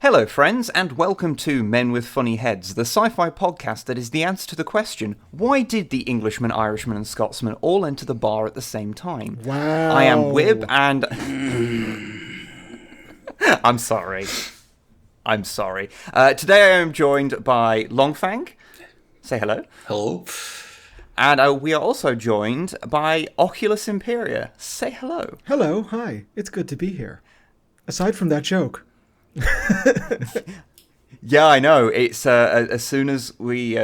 Hello, friends, and welcome to Men with Funny Heads, the sci-fi podcast that is the answer to the question, why did the Englishman, Irishman, and Scotsman all enter the bar at the same time? Wow. I am Wib, and... I'm sorry. Today I am joined by Longfang. Say hello. Hello. And we are also joined by Oculus Imperia. Say hello. Hello, hi. It's good to be here. Aside from that joke. Yeah, I know. It's as soon as we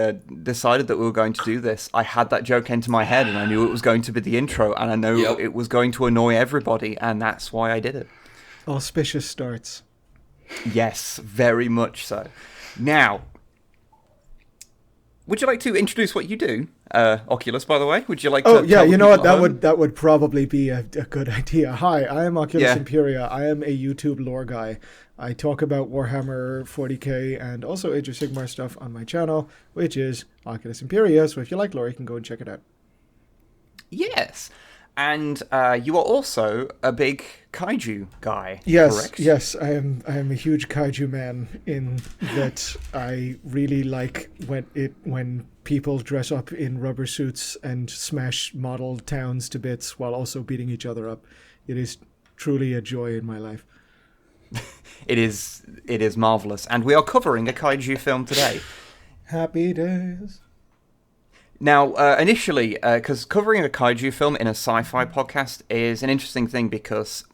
decided that we were going to do this, I had that joke into my head, and I knew it was going to be the intro, and I know it was going to annoy everybody, and that's why I did it. Auspicious starts. Yes, very much so. Now, would you like to introduce what you do, Oculus? By the way, would you like to? Oh yeah, you know what? That That would probably be a good idea. Hi, I am Oculus Imperia. I am a YouTube lore guy. I talk about Warhammer 40k and also Age of Sigmar stuff on my channel, which is Oculus Imperia. So if you like lore, you can go and check it out. Yes, and you are also a big kaiju guy. Yes, correct? yes, I am a huge kaiju man in that I really like when people dress up in rubber suits and smash model towns to bits while also beating each other up. It is truly a joy in my life. It is marvelous, and we are covering a kaiju film today. Happy days. Now, initially, because covering a kaiju film in a sci-fi podcast is an interesting thing because,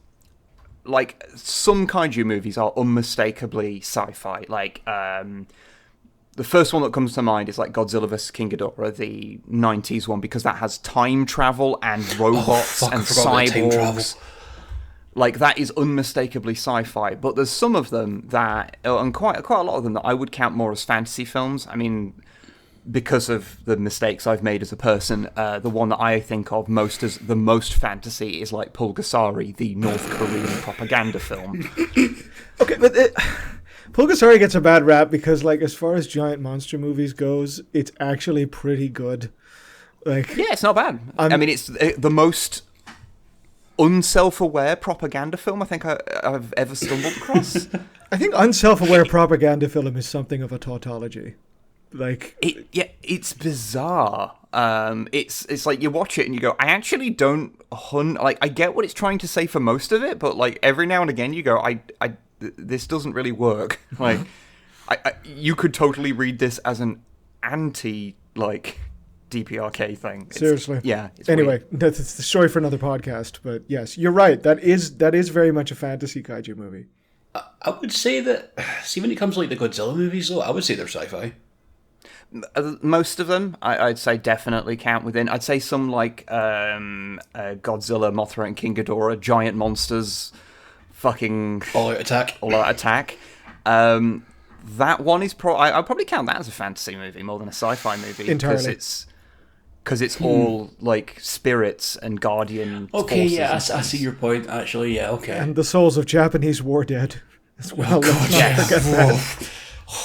like, some kaiju movies are unmistakably sci-fi. Like, the first one that comes to mind is, like, Godzilla vs. King Ghidorah, the 90s one, because that has time travel and robots and cyborgs. Like, that is unmistakably sci-fi. But there's some of them that, and quite a lot of them that I would count more as fantasy films. I mean, because of the mistakes I've made as a person, the one that I think of most as the most fantasy is like Pulgasari, the North Korean propaganda film. Okay, but Pulgasari gets a bad rap because, like, as far as giant monster movies goes, it's actually pretty good. Like, yeah, it's not bad. I mean, it's the most unself-aware propaganda film I think I've ever stumbled across. I think unself-aware propaganda film is something of a tautology. Like, it's bizarre. It's like you watch it and you go, I actually don't like, I get what it's trying to say for most of it, but like every now and again you go, this doesn't really work. Like, you could totally read this as an anti like DPRK thing. Seriously. Yeah. Anyway, weird. that's the story for another podcast. But yes, you're right. That is very much a fantasy kaiju movie. I would say that, see, when it comes to like the Godzilla movies, though, I would say they're sci-fi. Most of them, I'd say, definitely count within. I'd say some like Godzilla, Mothra, and King Ghidorah, giant monsters, fucking All-out attack. That one is I'd probably count that as a fantasy movie more than a sci-fi movie. Entirely. Because it's all like spirits and guardian Okay, forces. yeah, I see your point, actually, yeah, okay. And the souls of Japanese war dead as well. Let's not forget that.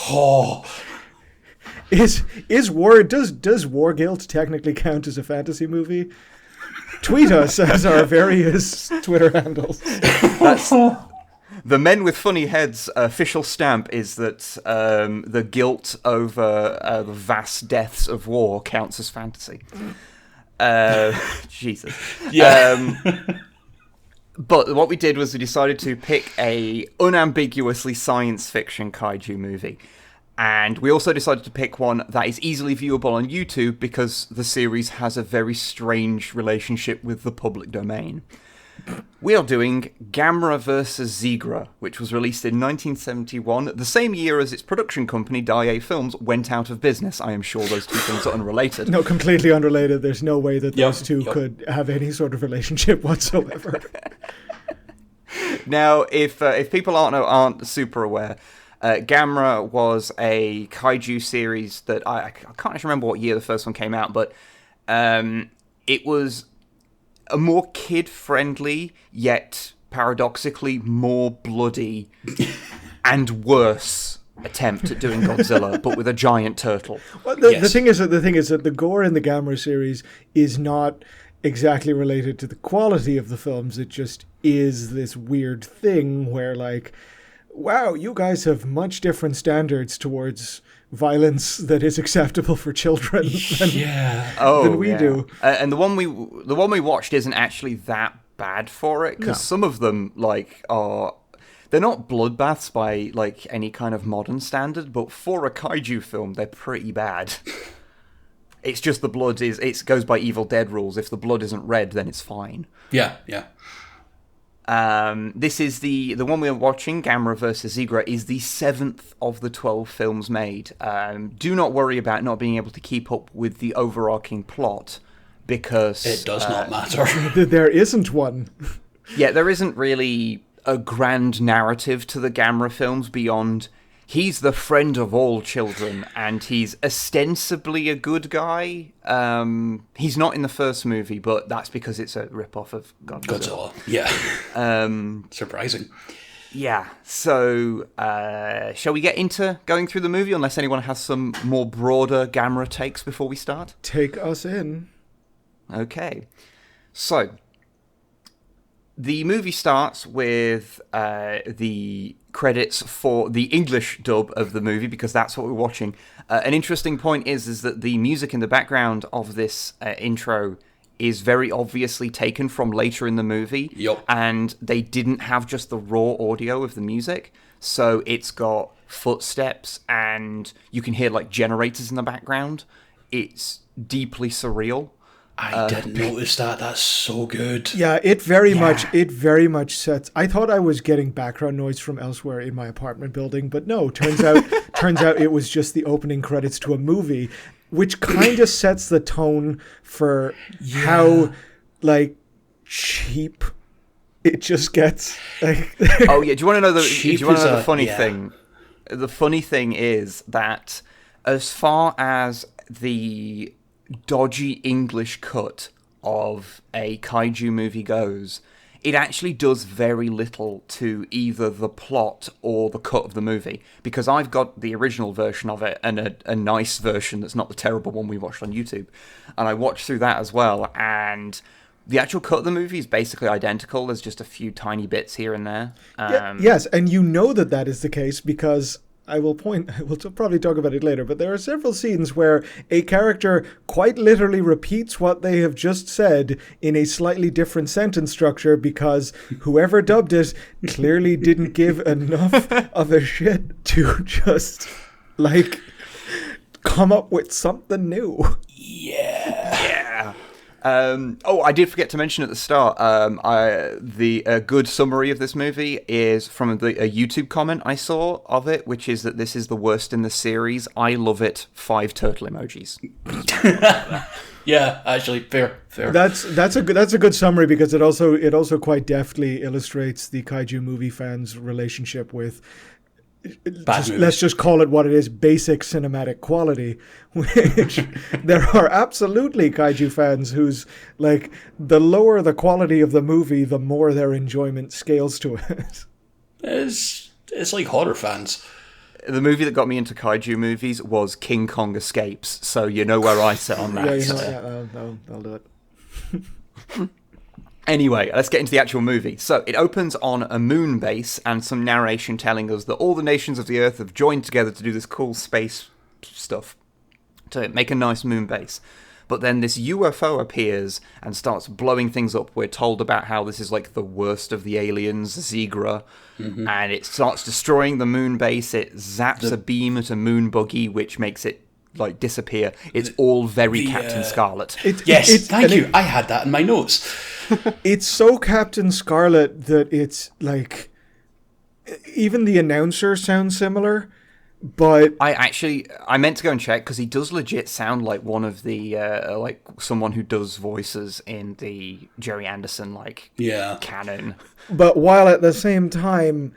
Oh. Is war does War Guilt technically count as a fantasy movie? Tweet us as our various Twitter handles. That's the Men with Funny Heads official stamp is that the guilt over the vast deaths of war counts as fantasy. Jesus. Yeah. But what we did was we decided to pick a unambiguously science fiction kaiju movie. And we also decided to pick one that is easily viewable on YouTube because the series has a very strange relationship with the public domain. We are doing Gamera vs. Zegra, which was released in 1971, the same year as its production company, Daiei Films, went out of business. I am sure those two things are unrelated. No, completely unrelated. There's no way that those two could have any sort of relationship whatsoever. Now, if people aren't super aware, Gamera was a kaiju series that I can't actually remember what year the first one came out, but it was a more kid-friendly, yet paradoxically more bloody and worse attempt at doing Godzilla, but with a giant turtle. Well, the thing is that the gore in the Gamera series is not exactly related to the quality of the films. It just is this weird thing where, like, wow, you guys have much different standards towards violence that is acceptable for children than we do. And the one we watched isn't actually that bad for it, because some of them they're not bloodbaths by like any kind of modern standard, but for a kaiju film they're pretty bad. It's just the blood it goes by Evil Dead rules. If the blood isn't red, then it's fine. Yeah. This is the one we're watching, Gamera vs. Zegra, is the 7th of the 12 films made. Do not worry about not being able to keep up with the overarching plot, because it does not matter. There isn't one. Yeah, there isn't really a grand narrative to the Gamera films beyond he's the friend of all children, and he's ostensibly a good guy. He's not in the first movie, but that's because it's a rip-off of Godzilla. Yeah. Surprising. Yeah, so shall we get into going through the movie, unless anyone has some more broader Gamera takes before we start? Take us in. Okay. So, the movie starts with the credits for the English dub of the movie, because that's what we're watching. An interesting point is that the music in the background of this intro is very obviously taken from later in the movie. Yep. And they didn't have just the raw audio of the music, so it's got footsteps and you can hear like generators in the background. It's deeply surreal. I didn't notice that. That's so good. Yeah, it very much sets. I thought I was getting background noise from elsewhere in my apartment building, but no. Turns out it was just the opening credits to a movie, which kind of sets the tone for how like cheap it just gets. Like, oh yeah, do you want to know the funny yeah. thing? The funny thing is that as far as the dodgy English cut of a kaiju movie goes, it actually does very little to either the plot or the cut of the movie, because I've got the original version of it and a nice version that's not the terrible one we watched on YouTube, and I watched through that as well, and the actual cut of the movie is basically identical. There's just a few tiny bits here and there. Yes, and you know that is the case because we'll probably talk about it later, but there are several scenes where a character quite literally repeats what they have just said in a slightly different sentence structure, because whoever dubbed it clearly didn't give enough of a shit to just, like, come up with something new. Yeah. I did forget to mention at the start, the good summary of this movie is from a YouTube comment I saw of it, which is that this is the worst in the series. I love it. 5 turtle emojis. Yeah, actually, fair. That's a good summary, because it also quite deftly illustrates the kaiju movie fans' relationship with, let's just call it what it is, basic cinematic quality, which there are absolutely kaiju fans whose, like, the lower the quality of the movie, the more their enjoyment scales to it. It's like horror fans. The movie that got me into kaiju movies was King Kong Escapes, so you know where I sit on that. I'll do it. Anyway, let's get into the actual movie. So, it opens on a moon base and some narration telling us that all the nations of the Earth have joined together to do this cool space stuff, to make a nice moon base. But then this UFO appears and starts blowing things up. We're told about how this is like the worst of the aliens, Zigra, and it starts destroying the moon base. It zaps a beam at a moon buggy, which makes it like disappear. It's all very Captain Scarlet. Thank you. I had that in my notes. It's so Captain Scarlet that it's like, even the announcer sounds similar, but I meant to go and check, because he does legit sound like one of the like someone who does voices in the Jerry Anderson canon. But while at the same time,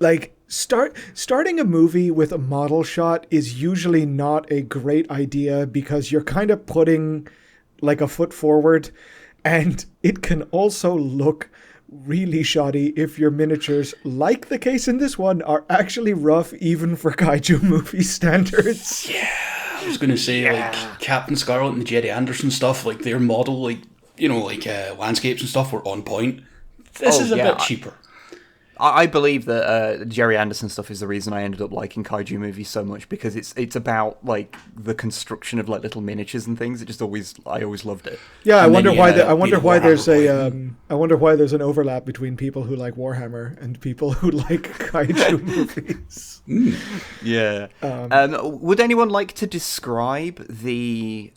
like, starting a movie with a model shot is usually not a great idea, because you're kind of putting like a foot forward, and it can also look really shoddy if your miniatures, like the case in this one, are actually rough even for kaiju movie standards. Yeah, I was going to say, like, Captain Scarlet and the Jerry Anderson stuff, like, their model, like, landscapes and stuff were on point. This is a bit cheaper. I believe that Jerry Anderson stuff is the reason I ended up liking kaiju movies so much, because it's about like the construction of like little miniatures and things. I always loved it. Yeah, I And wonder then, why. yeah, I wonder the why there's Warhammer I wonder why there's an overlap between people who like Warhammer and people who like kaiju movies. Yeah. Would anyone like to describe the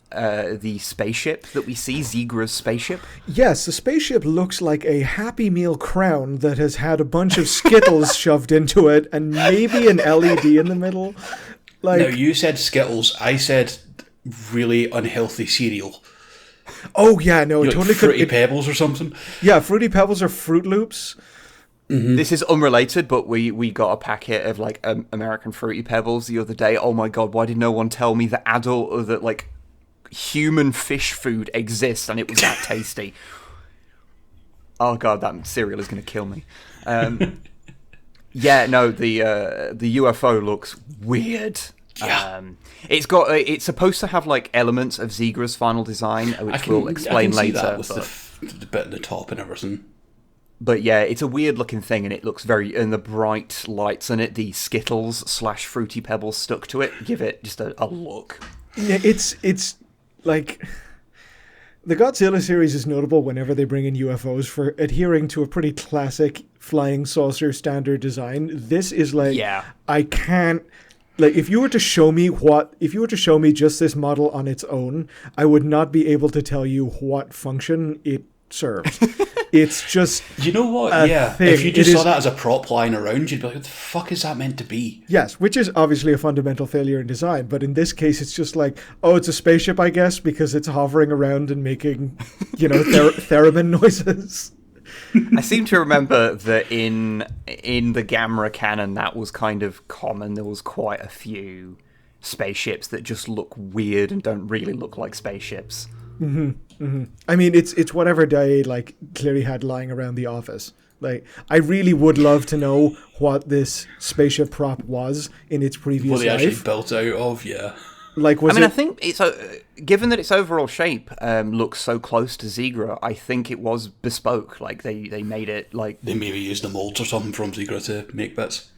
spaceship that we see, Zigra's spaceship? Yes, the spaceship looks like a Happy Meal crown that has had a bunch of Skittles shoved into it and maybe an LED in the middle. Like, Now, you said Skittles. I said really unhealthy cereal. oh yeah, no, it totally could. Fruity Pebbles or something. Yeah, Fruity Pebbles or Fruit Loops. This is unrelated, but we got a packet of like American Fruity Pebbles the other day. Oh my god, why did no one tell me that like human fish food exists and it was that tasty? Oh god, that cereal is going to kill me. Yeah, no, the UFO looks weird. Yeah. It's supposed to have like elements of Zegra's final design, which we'll explain see later. that with the bit in the top and everything. But yeah, it's a weird looking thing, and it looks and the bright lights in it, the Skittles / Fruity Pebbles stuck to it, give it just a look. Yeah, it's like the Godzilla series is notable whenever they bring in UFOs for adhering to a pretty classic flying saucer standard design. This is like, Yeah. I can't. Like, if you were to show me just this model on its own, I would not be able to tell you what function it serves. It's just You know what? Yeah. thing. If you just It saw is- that as a prop lying around, you'd be like, what the fuck is that meant to be? yes, which is obviously a fundamental failure in design. But in this case, it's just like, oh, it's a spaceship, I guess, because it's hovering around and making, theremin noises. I seem to remember that in the Gamera canon, that was kind of common. There was quite a few spaceships that just look weird and don't really look like spaceships. I mean, it's whatever they like clearly had lying around the office. Like, I really would love to know what this spaceship prop was in its previous What they actually life. built out of, yeah. Like, was I it? think it's given that its overall shape looks so close to Zegra, I think it was bespoke. Like they made it like. They maybe used the molds or something from Zegra to make bits.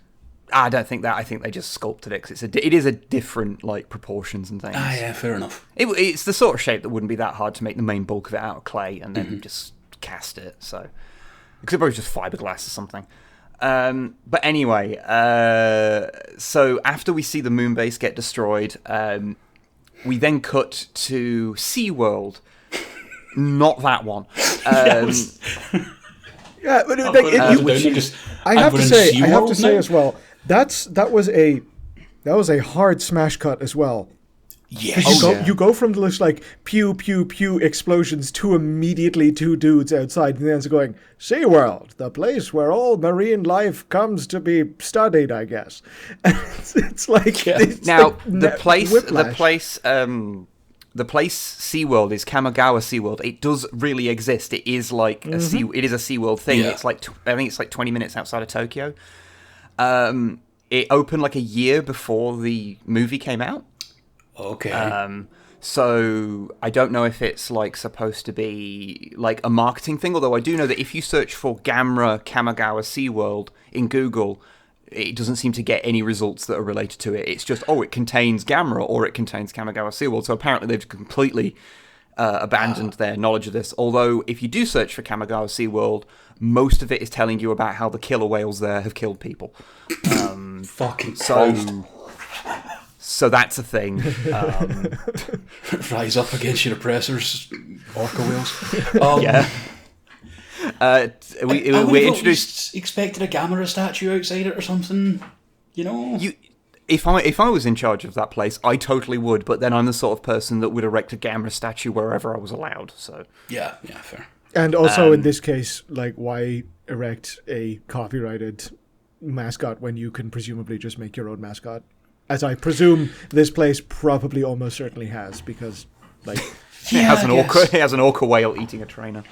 I don't think that. I think they just sculpted it because it is a different like proportions and things. Ah, yeah, fair enough. It's the sort of shape that wouldn't be that hard to make the main bulk of it out of clay and then just cast it. So, because it probably just fiberglass or something. But anyway, so after we see the moon base get destroyed, we then cut to SeaWorld. Not that one. Yeah, but I'll put it down, I have to I'm say going SeaWorld as well. That was a hard smash cut as well. Yes. You go from this like pew pew pew explosions to immediately two dudes outside, and then it's going SeaWorld, the place where all marine life comes to be studied, I guess. It's like it's Now like the place whiplash. the place SeaWorld is Kamigawa SeaWorld. It does really exist. It is like it is a SeaWorld thing. Yeah. It's like I think it's like 20 minutes outside of Tokyo. It opened like a year before the movie came out. Okay. So I don't know if it's like supposed to be like a marketing thing, although I do know that if you search for Gamera Kamigawa SeaWorld in Google, it doesn't seem to get any results that are related to it. It's just, it contains Gamera or it contains Kamigawa SeaWorld. So apparently they've completely abandoned their knowledge of this. Although if you do search for Kamigawa SeaWorld, most of it is telling you about how the killer whales there have killed people. Fucking Christ. So that's a thing. Rise up against your oppressors, orca whales. Yeah. We We introduced. expected a Gamera statue outside it or something. You know. If I was in charge of that place, I totally would. But then I'm the sort of person that would erect a Gamera statue wherever I was allowed. So Yeah, fair. And also in this case, like, why erect a copyrighted mascot when you can presumably just make your own mascot? As I presume this place probably almost certainly has, because like it has an orca whale eating a trainer.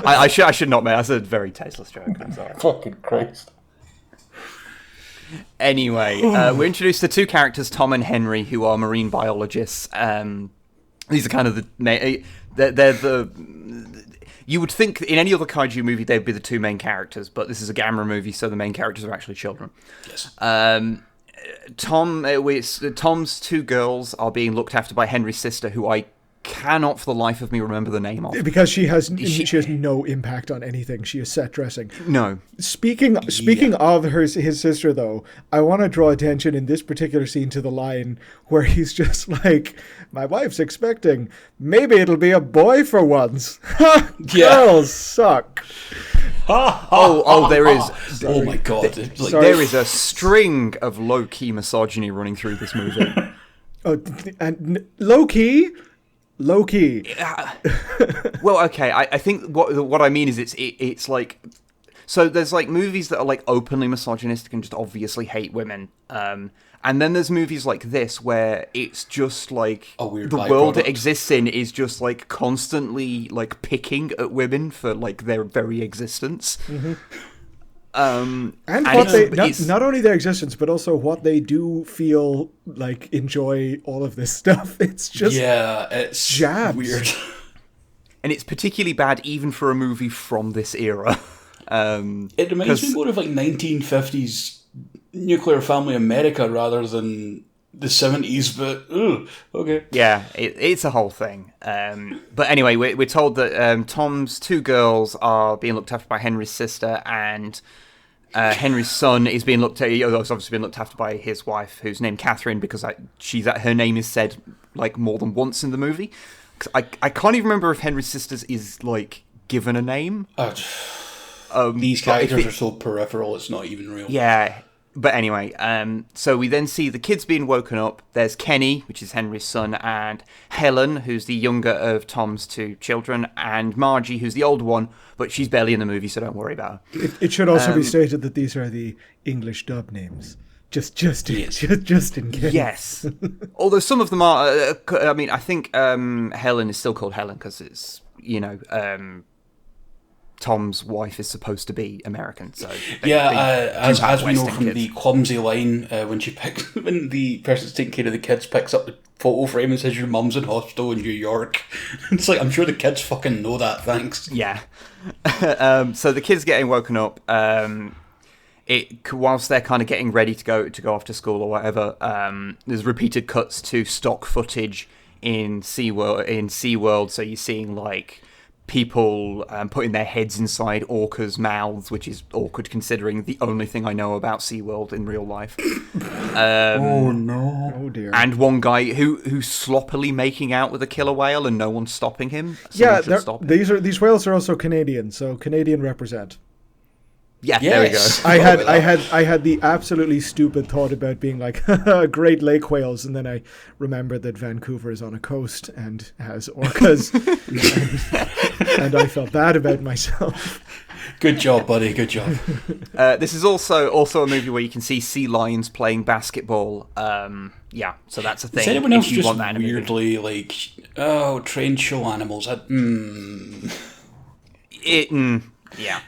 I should not make. That's a very tasteless joke. I'm sorry. Fucking Christ. Anyway, we're introduced to two characters, Tom and Henry, who are marine biologists. These are kind of they're the. you would think in any other kaiju movie they'd be the two main characters, but this is a Gamera movie, so the main characters are actually children. Yes. Tom's two girls are being looked after by Henry's sister, who I cannot for the life of me remember the name of. Because she has no impact on anything. She is set dressing. No. Speaking of his sister, though, I want to draw attention in this particular scene to the line where he's just like, my wife's expecting. Maybe it'll be a boy for once. Girls suck. There is. Oh my god. There is a string of low-key misogyny running through this movie. And low-key? Well, okay. I think what I mean is it's like, so there's like movies that are like openly misogynistic and just obviously hate women, and then there's movies like this where it's just like a weird the world it exists in is just like constantly like picking at women for like their very existence. Mm-hmm. And what they not only their existence, but also what they do feel like enjoy all of this stuff. It's just it's jabs. Weird, and it's particularly bad even for a movie from this era. It reminds me more of like 1950s nuclear family America rather than the 70s. But okay, yeah, it's a whole thing. But anyway, we're told that Tom's two girls are being looked after by Henry's sister, and Henry's son is being obviously being looked after by his wife, who's named Catherine, because her name is said like more than once in the movie. 'Cause I can't even remember if Henry's sister is like given a name. These characters are so peripheral; it's not even real. Yeah. But anyway, so we then see the kids being woken up. There's Kenny, which is Henry's son, and Helen, who's the younger of Tom's two children, and Margie, who's the older one, but she's barely in the movie, so don't worry about her. It should also be stated that these are the English dub names. Just in case. Yes. Although some of them are, I think Helen is still called Helen because it's, Tom's wife is supposed to be American, so as we know from the clumsy line when the person that's taking care of the kids picks up the photo frame and says your mum's in hospital in New York. It's like, I'm sure the kids fucking know that. Thanks. Yeah. So the kids getting woken up. Whilst they're kind of getting ready to go off to school or whatever. There's repeated cuts to stock footage in SeaWorld. So you're seeing like people putting their heads inside orcas' mouths, which is awkward considering the only thing I know about SeaWorld in real life. Oh no. Oh dear. And one guy who's sloppily making out with a killer whale and no one's stopping him. These whales are also Canadian, so Canadian represent. Yeah, yes. There we go. I had the absolutely stupid thought about being like Great Lake whales, and then I remembered that Vancouver is on a coast and has orcas, and I felt bad about myself. Good job, buddy. Good job. This is also a movie where you can see sea lions playing basketball. So that's a thing. Is anyone else just want that weirdly like, trained show animals? Yeah.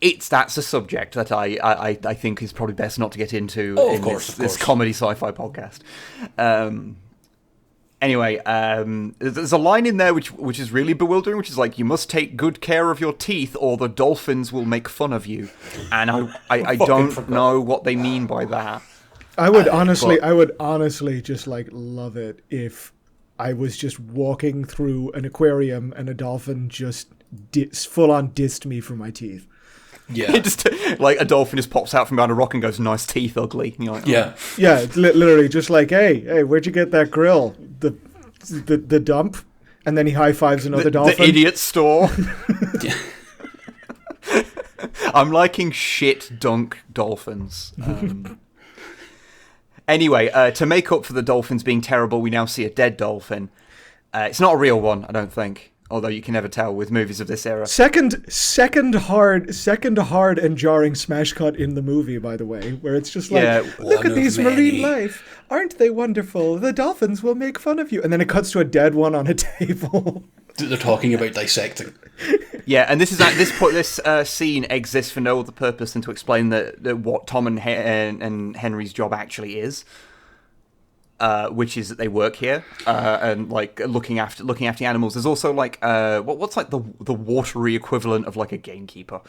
That's a subject that I think is probably best not to get into this comedy sci-fi podcast. Anyway, there's a line in there which is really bewildering, which is like, you must take good care of your teeth or the dolphins will make fun of you. And I don't know what they mean by that. I would honestly just like love it if I was just walking through an aquarium and a dolphin just full on dissed me for my teeth. Yeah, just like a dolphin just pops out from behind a rock and goes, "Nice teeth, ugly." And you're like, yeah, it's literally just like, hey, where'd you get that grill? The dump, and then he high fives another dolphin. The idiot store. I'm liking shit dunk dolphins. Anyway, to make up for the dolphins being terrible, we now see a dead dolphin. It's not a real one, I don't think. Although you can never tell with movies of this era. Second hard and jarring smash cut in the movie, by the way, where it's just like, look at these marine life. Aren't they wonderful? The dolphins will make fun of you. And then it cuts to a dead one on a table. They're talking about dissecting. Yeah, and this scene exists for no other purpose than to explain that what Tom and Henry's job actually is. which is that they work here and like looking after the animals. There's also like what's like the watery equivalent of like a gamekeeper.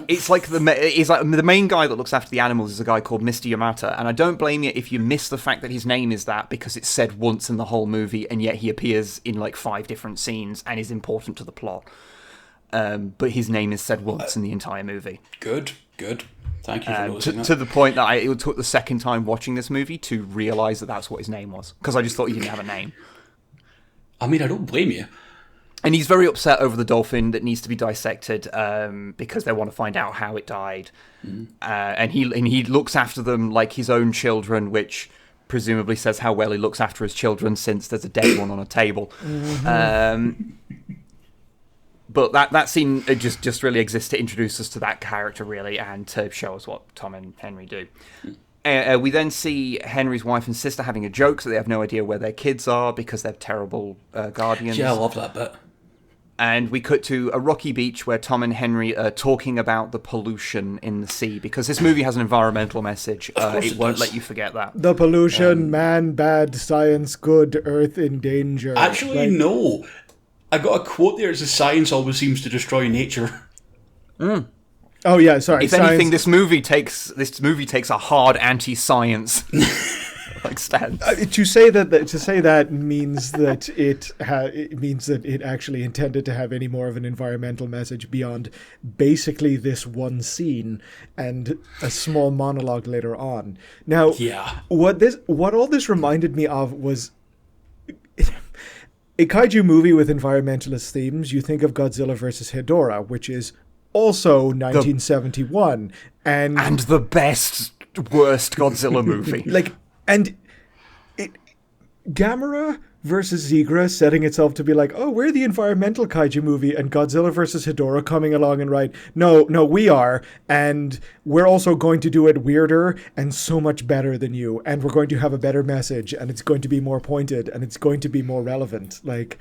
It's like the main guy that looks after the animals is a guy called Mr. Yamata, and I don't blame you if you miss the fact that his name is that, because it's said once in the whole movie, and yet he appears in like 5 different scenes and is important to the plot. But his name is said once in the entire movie. Good. Thank you for noticing that. To the point that it took the second time watching this movie to realise that that's what his name was, because I just thought he didn't have a name. I mean, I don't blame you. And he's very upset over the dolphin that needs to be dissected because they want to find out how it died. And he looks after them like his own children, which presumably says how well he looks after his children, since there's a dead one on a table. But that scene just really exists to introduce us to that character, really, and to show us what Tom and Henry do. We then see Henry's wife and sister having a joke that they have no idea where their kids are because they're terrible guardians. Yeah, I love that bit. And we cut to a rocky beach where Tom and Henry are talking about the pollution in the sea, because this movie has an environmental message. It won't let you forget that. The pollution, man bad, science good, earth in danger. Actually, no. I got a quote there. It says, "Science always seems to destroy nature." Oh yeah, sorry. If anything, this movie takes a hard anti-science like stance. To say that means that it means that it actually intended to have any more of an environmental message beyond basically this one scene and a small monologue later on. Now, what all this reminded me of was a kaiju movie with environmentalist themes. You think of Godzilla vs. Hedorah, which is also 1971, and the worst Godzilla movie. Gamera versus Zegra setting itself to be like, oh, we're the environmental kaiju movie, and Godzilla versus Hedorah coming along and no, we are, and we're also going to do it weirder and so much better than you, and we're going to have a better message, and it's going to be more pointed, and it's going to be more relevant. Like,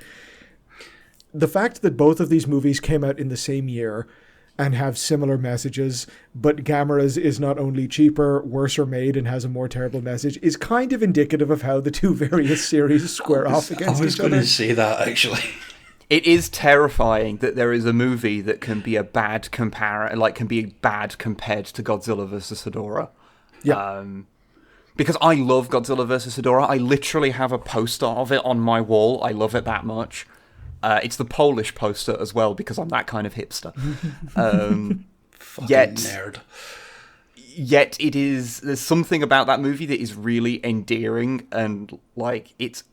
the fact that both of these movies came out in the same year and have similar messages, but Gamera's is not only cheaper, worse made, and has a more terrible message, is kind of indicative of how the two various series square off against each other. I was going to say that, actually. It is terrifying that there is a movie that can be bad compared to Godzilla vs. Hedorah. Yeah. Because I love Godzilla vs. Hedorah. I literally have a poster of it on my wall. I love it that much. It's the Polish poster as well, because I'm that kind of hipster. Nerd. Yet there's something about that movie that is really endearing, and like it's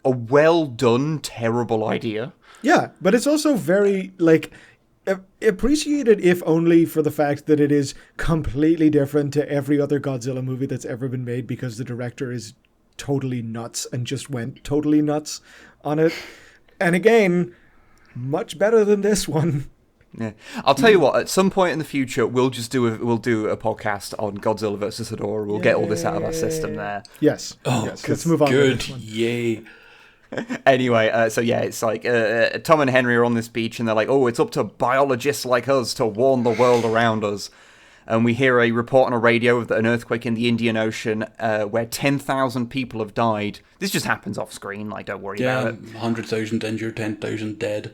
a well done, terrible idea. Yeah, but it's also very appreciated, if only for the fact that it is completely different to every other Godzilla movie that's ever been made, because the director is totally nuts and just went totally nuts on it. And again, much better than this one. Yeah, I'll tell you what. At some point in the future, we'll do a podcast on Godzilla vs. Hedorah. We'll get all this out of our system there. Yes. Oh, yes. Let's move on. Good. To this one. Yay. Anyway, so yeah, it's like Tom and Henry are on this beach, and they're like, "Oh, it's up to biologists like us to warn the world around us." And we hear a report on a radio of an earthquake in the Indian Ocean where 10,000 people have died. This just happens off screen, like, don't worry about it. 100,000 injured, 10,000 dead.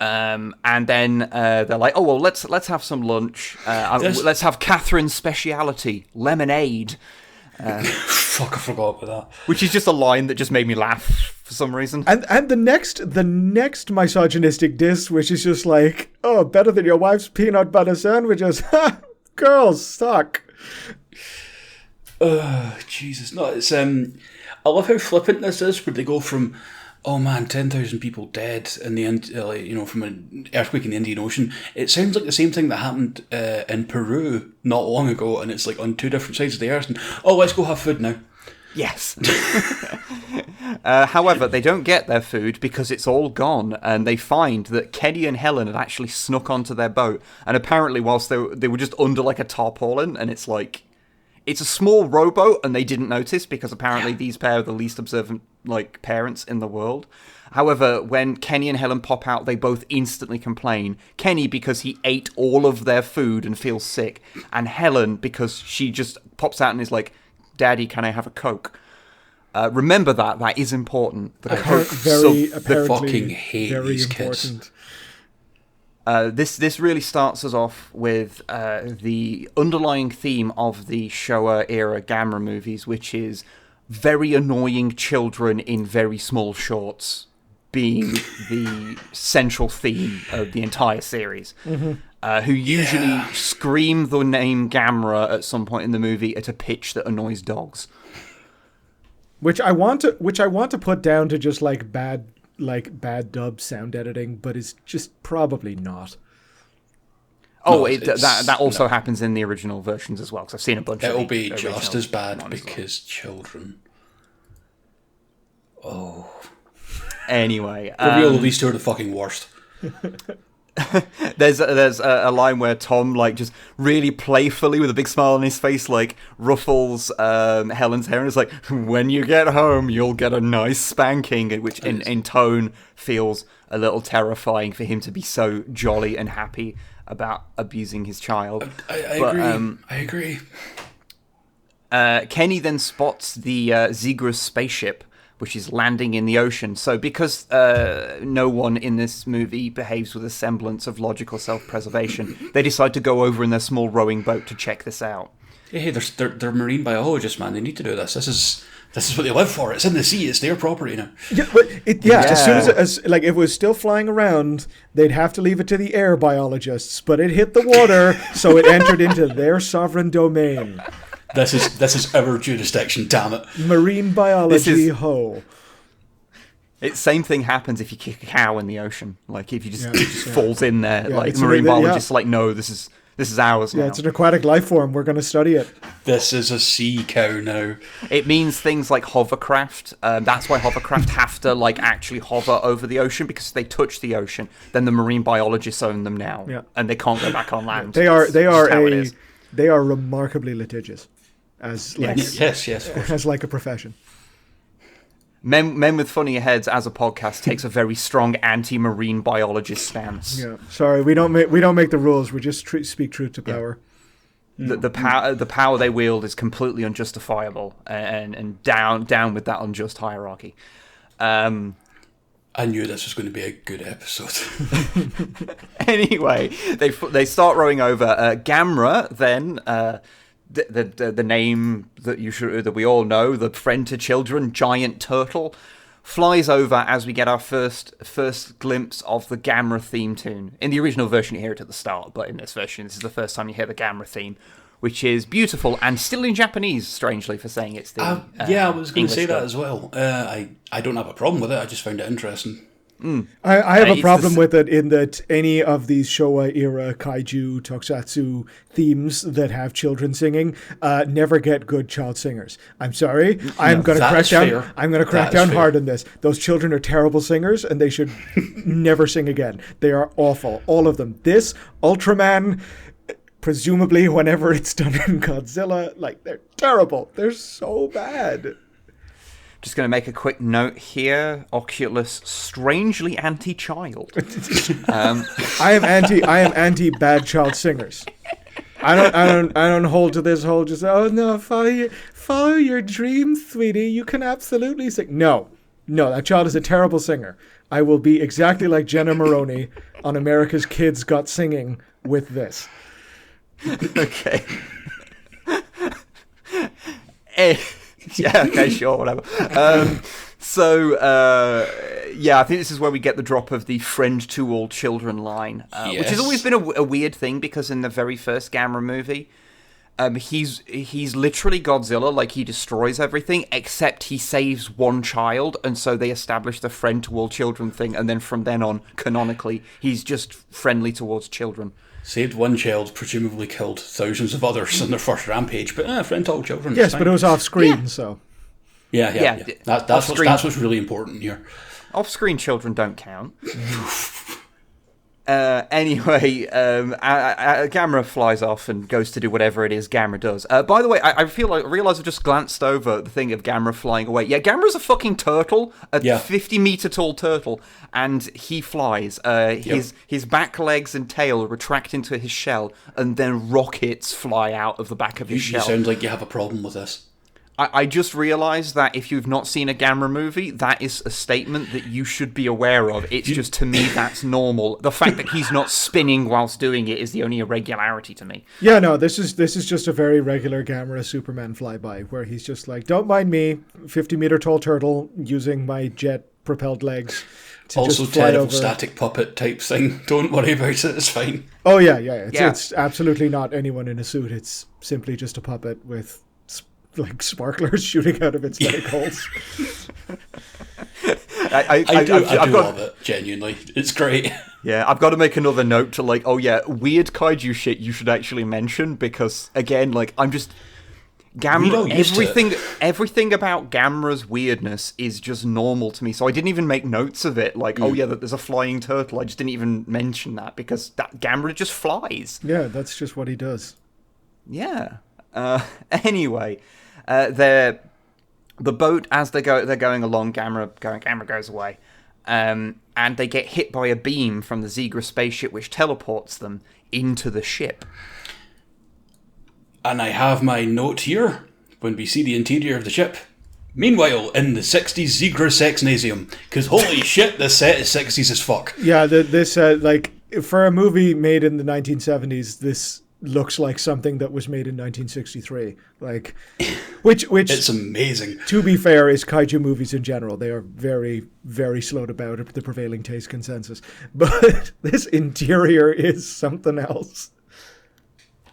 And then they're like, oh, well, let's have some lunch. Let's have Catherine's speciality, lemonade. Fuck, I forgot about that. Which is just a line that just made me laugh for some reason. And the next misogynistic diss, which is just like, oh, better than your wife's peanut butter sandwiches. Ha! Girls suck. Jesus. No, it's I love how flippant this is, where they go from, oh man, 10,000 people dead in the from an earthquake in the Indian Ocean. It sounds like the same thing that happened in Peru not long ago, and it's like on 2 different sides of the earth. And let's go have food now. Yes. However, they don't get their food because it's all gone, and they find that Kenny and Helen had actually snuck onto their boat, and apparently whilst they were just under like a tarpaulin, and it's a small rowboat, and they didn't notice because apparently these pair are the least observant like parents in the world. However, when Kenny and Helen pop out, they both instantly complain. Kenny because he ate all of their food and feels sick, and Helen because she just pops out and is like, "Daddy, can I have a Coke?" Remember that is important. The Coke the fucking hate these kids. This really starts us off with the underlying theme of the Showa era Gamera movies, which is very annoying children in very small shorts being the central theme of the entire series, who usually scream the name Gamera at some point in the movie at a pitch that annoys dogs. Which I want to put down to just like bad dub sound editing, but it's just probably not. Oh, that also happens in the original versions as well, because I've seen a bunch of It'll be just as bad because children. Oh. Anyway. For real, these two are the fucking worst. There's a line where Tom, like, just really playfully, with a big smile on his face, like, ruffles Helen's hair and is like, "When you get home, you'll get a nice spanking," which in tone feels a little terrifying for him to be so jolly and happy about abusing his child. I agree. Kenny then spots the Zigra spaceship, which is landing in the ocean. So because no one in this movie behaves with a semblance of logical self-preservation, they decide to go over in their small rowing boat to check this out. Hey, they're marine biologists, man. They need to do this. This is what they live for. It's in the sea. It's their property now. Yeah, but as soon as if it was still flying around, they'd have to leave it to the air biologists. But it hit the water, so it entered into their sovereign domain. This is our jurisdiction, damn it. Marine biology, ho. It's same thing happens if you kick a cow in the ocean. Like if you it just falls in there. Yeah, like marine biologists are like, no, this is ours now. Yeah, it's an aquatic life form. We're going to study it. This is a sea cow now. It means things like hovercraft. That's why hovercraft have to like actually hover over the ocean, because if they touch the ocean, then the marine biologists own them now, and they can't go back on land. They are remarkably litigious. As like as like a profession. Men with Funny Heads as a podcast takes a very strong anti-marine biologist stance. Yeah, sorry, we don't make the rules. We just speak truth to power. Yeah. The power they wield is completely unjustifiable, and down with that unjust hierarchy. I knew this was going to be a good episode. Anyway, they start rowing over. Gamera then. The name that we all know, the friend to children, giant turtle, flies over as we get our first glimpse of the Gamera theme tune. In the original version, you hear it at the start, but in this version, this is the first time you hear the Gamera theme, which is beautiful and still in Japanese. Strangely, for saying it's the I was going to say that as well. I don't have a problem with it. I just found it interesting. I have a problem with it in that any of these Showa era kaiju tokusatsu themes that have children singing never get good child singers. I'm sorry. I'm going to crack down. Fair. I'm going to crack down hard on this. Those children are terrible singers, and they should never sing again. They are awful, all of them. This Ultraman, presumably whenever it's done in Godzilla, like they're terrible. They're so bad. Just going to make a quick note here. Oculus, strangely anti-child. I am anti bad child singers. I don't hold to this whole just follow your dream, sweetie. You can absolutely sing. No, that child is a terrible singer. I will be exactly like Jenna Maroney on America's Kids Got Singing with this. Okay. Yeah, okay, sure, whatever. I think this is where we get the drop of the friend to all children line, which has always been a weird thing, because in the very first Gamera movie, he's literally Godzilla, like he destroys everything, except he saves one child, and so they establish the friend to all children thing, and then from then on, canonically, he's just friendly towards children. Saved one child, presumably killed thousands of others in their first rampage, but friend to all children. Yes, but it was off screen, so. Yeah. That's what's really important here. Off-screen children don't count. Anyway, Gamera flies off and goes to do whatever it is Gamera does. By the way, I realize I've just glanced over the thing of Gamera flying away. Yeah, Gamera's a fucking turtle, a 50-meter tall turtle, and he flies. His back legs and tail retract into his shell, and then rockets fly out of the back of his shell. You sound like you have a problem with this. I just realised that if you've not seen a Gamera movie, that is a statement that you should be aware of. It's just, to me, that's normal. The fact that he's not spinning whilst doing it is the only irregularity to me. Yeah, no, this is just a very regular Gamera Superman flyby, where he's just like, don't mind me, 50-meter tall turtle using my jet-propelled legs to also just fly terrible over. static puppet type thing. Don't worry about it, it's fine. Oh, yeah. It's absolutely not anyone in a suit. It's simply just a puppet with like sparklers shooting out of its tentacles. I do love it, genuinely. It's great. Yeah, I've got to make another note to weird kaiju shit you should actually mention, because again, I'm just Gamera, everything about Gamera's weirdness is just normal to me, so I didn't even make notes of it, that there's a flying turtle. I just didn't even mention that, because that Gamera just flies. Yeah, that's just what he does. Yeah. Anyway, the boat, as they're going along, Gamera goes away, and they get hit by a beam from the Zegra spaceship, which teleports them into the ship. And I have my note here when we see the interior of the ship. Meanwhile, in the 60s Zegra Sexnasium, because holy shit, this set is 60s as fuck. Yeah, this for a movie made in the 1970s, this looks like something that was made in 1963. Which it's amazing. To be fair, is kaiju movies in general. They are very, very slow to bow to the prevailing taste consensus. But this interior is something else.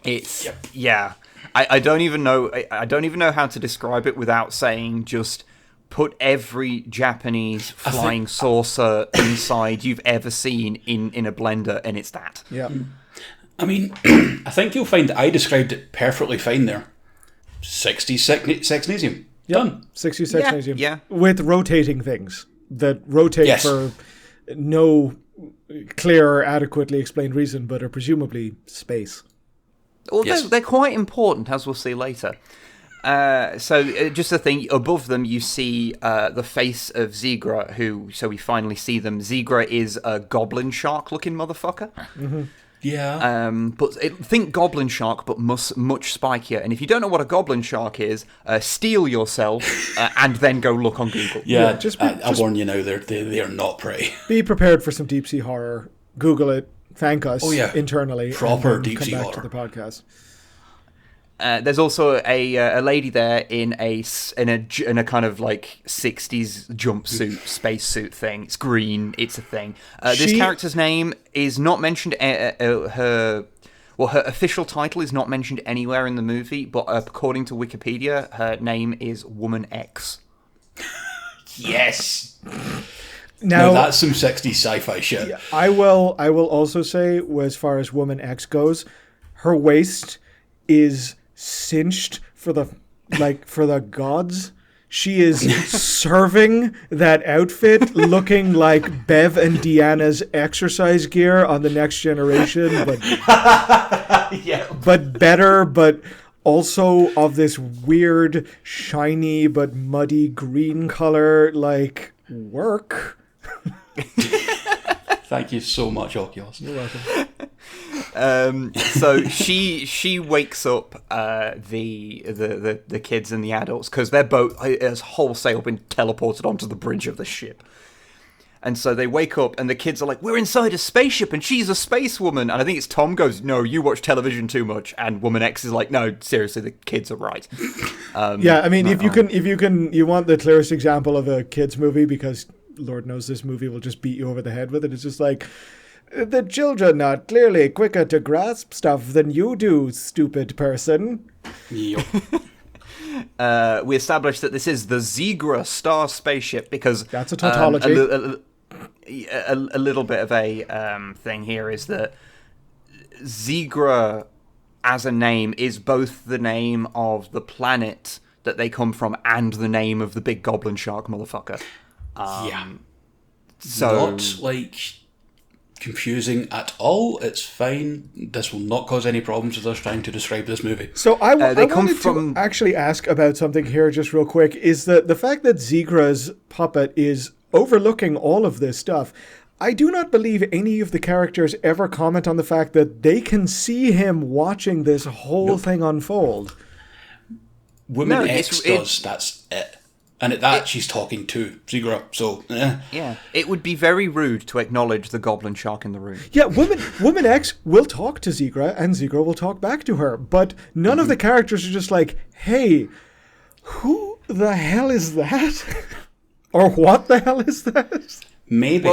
It's yeah. I don't even know. I don't even know how to describe it without saying just put every Japanese flying saucer inside you've ever seen in a blender, and it's that. Yeah. I mean, I think you'll find that I described it perfectly fine there. 60s Sexnasium. Done. 60s Sexnasium. Yeah. With rotating things that rotate for no clear or adequately explained reason, but are presumably space. Well, they're quite important, as we'll see later. So just the thing, above them you see the face of Zigra, so we finally see them. Zigra is a goblin shark-looking motherfucker. Mm-hmm. Yeah. But think goblin shark, but much spikier. And if you don't know what a goblin shark is, steel yourself and then go look on Google. Yeah, I warn you now, they are not pretty. Be prepared for some deep sea horror. Google it. Thank us internally. Proper and deep sea come back horror. to the podcast. There's also a lady there in a kind of 60s jumpsuit, spacesuit thing. It's green. It's a thing. This character's name is not mentioned. Her official title is not mentioned anywhere in the movie, but according to Wikipedia, her name is Woman X. Yes. Now that's some 60s sci-fi shit. Yeah, I will also say, as far as Woman X goes, her waist is cinched for the gods. She is serving that outfit looking like Bev and Deanna's exercise gear on The Next Generation, but but better, but also of this weird, shiny but muddy green color. Work. Thank you so much, Oculus. You're welcome. So she wakes up the kids and the adults, because their boat has wholesale been teleported onto the bridge of the ship. And so they wake up and the kids are like, we're inside a spaceship and she's a space woman. And I think it's Tom goes, no, you watch television too much. And Woman X is like, no, seriously, the kids are right. Yeah, I mean, if you want the clearest example of a kids movie, because Lord knows this movie will just beat you over the head with it. It's just like, the children are clearly quicker to grasp stuff than you do, stupid person. Yep. We established that this is the Zegra star spaceship because that's a tautology. A little bit of a thing here is that Zegra as a name is both the name of the planet that they come from and the name of the big goblin shark motherfucker. Yeah. So not like confusing at all. It's fine. This will not cause any problems with us trying to describe this movie. So I wanted to actually ask about something here just real quick. Is the fact that Zigra's puppet is overlooking all of this stuff. I do not believe any of the characters ever comment on the fact that they can see him watching this whole thing unfold. Woman X does. That's it. And at that, she's talking to Zegra, so... Yeah, it would be very rude to acknowledge the goblin shark in the room. Yeah, Woman X will talk to Zegra, and Zegra will talk back to her, but none of the characters are just like, hey, who the hell is that? Or what the hell is that? Maybe.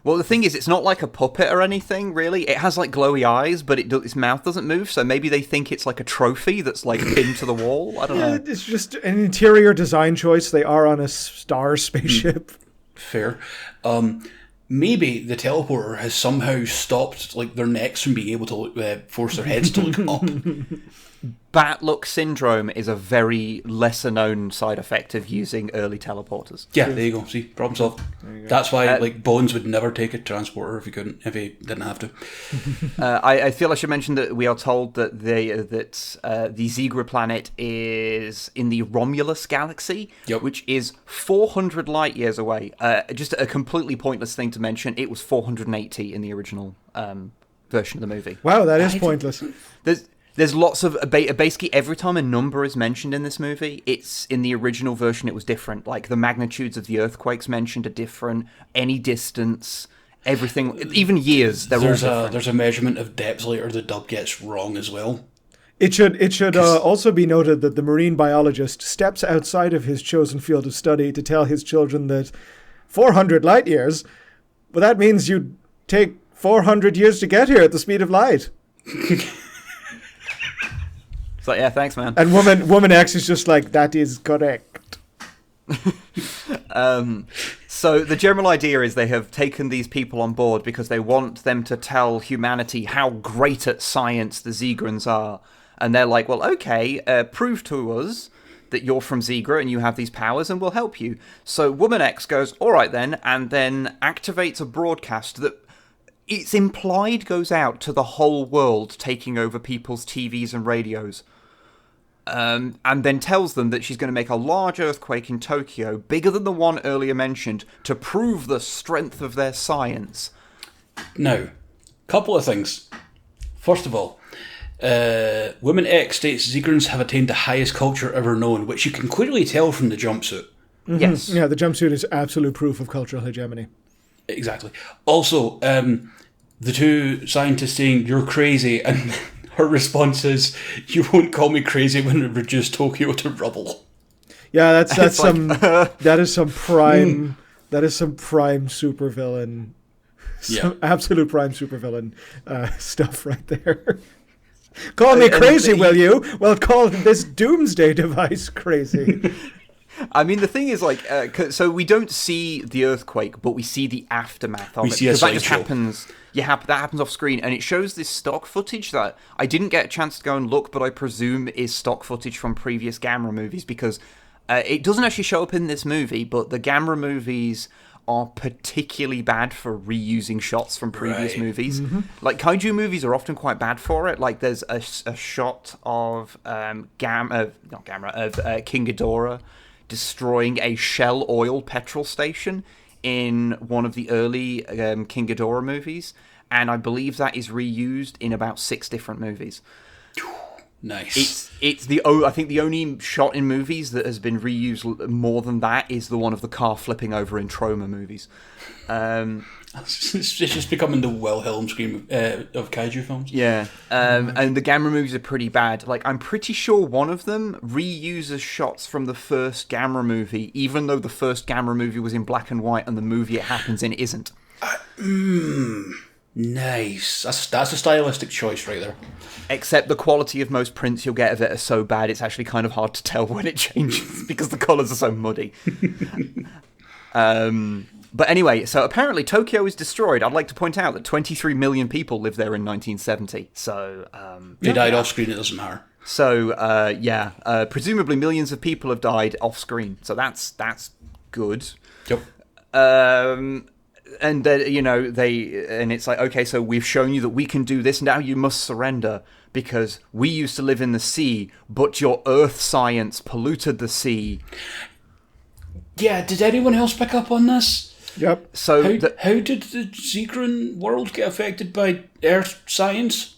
Well, the thing is, it's not like a puppet or anything, really. It has, like, glowy eyes, but its mouth doesn't move, so maybe they think it's like a trophy that's, like, pinned to the wall. I don't know. It's just an interior design choice. They are on a star spaceship. Fair. Maybe the teleporter has somehow stopped, like, their necks from being able to force their heads to look up. Bat look syndrome is a very lesser-known side effect of using early teleporters. Yeah, there you go. See, problem solved. That's why, Bones would never take a transporter if he didn't have to. I feel I should mention that we are told that the Zegra planet is in the Romulus galaxy, which is 400 light years away. Just a completely pointless thing to mention. It was 480 in the original version of the movie. Wow, that is pointless. There's lots of... Basically, every time a number is mentioned in this movie, it's in the original version, it was different. Like, the magnitudes of the earthquakes mentioned are different. Any distance, everything, even years, they're all different. There's a measurement of depth later the dub gets wrong as well. It should also be noted that the marine biologist steps outside of his chosen field of study to tell his children that 400 light years, well, that means you'd take 400 years to get here at the speed of light. It's like, yeah, thanks, man. And woman X is just like, that is correct. So the general idea is they have taken these people on board because they want them to tell humanity how great at science the Zegrans are. And they're like, well, okay, prove to us that you're from Zegra and you have these powers and we'll help you. So Woman X goes, all right then, and then activates a broadcast that it's implied goes out to the whole world, taking over people's TVs and radios. And then tells them that she's going to make a large earthquake in Tokyo, bigger than the one earlier mentioned, to prove the strength of their science. Now, couple of things. First of all, Woman X states Zegrans have attained the highest culture ever known, which you can clearly tell from the jumpsuit. Mm-hmm. Yes. Yeah, the jumpsuit is absolute proof of cultural hegemony. Exactly. Also, the two scientists saying, you're crazy, and her response is, you won't call me crazy when I reduce Tokyo to rubble. Yeah, that's some that is some prime supervillain. Some absolute prime supervillain stuff right there. Call me crazy, will you? Well, call this doomsday device crazy. I mean, the thing is, like, so we don't see the earthquake, but we see the aftermath of it. Because that just happens. Yeah, that happens off screen, and it shows this stock footage that I didn't get a chance to go and look, but I presume is stock footage from previous Gamera movies, because it doesn't actually show up in this movie, but the Gamera movies are particularly bad for reusing shots from previous movies. Mm-hmm. Like, kaiju movies are often quite bad for it. Like, there's a shot of King Ghidorah destroying a Shell oil petrol station in one of the early King Ghidorah movies, and I believe that is reused in about 6 different movies. Nice. It's I think the only shot in movies that has been reused more than that is the one of the car flipping over in Troma movies. It's just becoming the Wilhelm scream of kaiju films. Yeah, and the Gamera movies are pretty bad. Like, I'm pretty sure one of them reuses shots from the first Gamera movie, even though the first Gamera movie was in black and white and the movie it happens in isn't. Nice. That's a stylistic choice right there. Except the quality of most prints you'll get of it are so bad, it's actually kind of hard to tell when it changes because the colours are so muddy. But anyway, so apparently Tokyo is destroyed. I'd like to point out that 23 million people lived there in 1970. So they died off screen. It doesn't matter. So presumably millions of people have died off screen. So that's good. Yep. And then, and it's like, okay, so we've shown you that we can do this. Now you must surrender because we used to live in the sea, but your earth science polluted the sea. Yeah, did anyone else pick up on this? Yep. So how did the Zegran world get affected by earth science?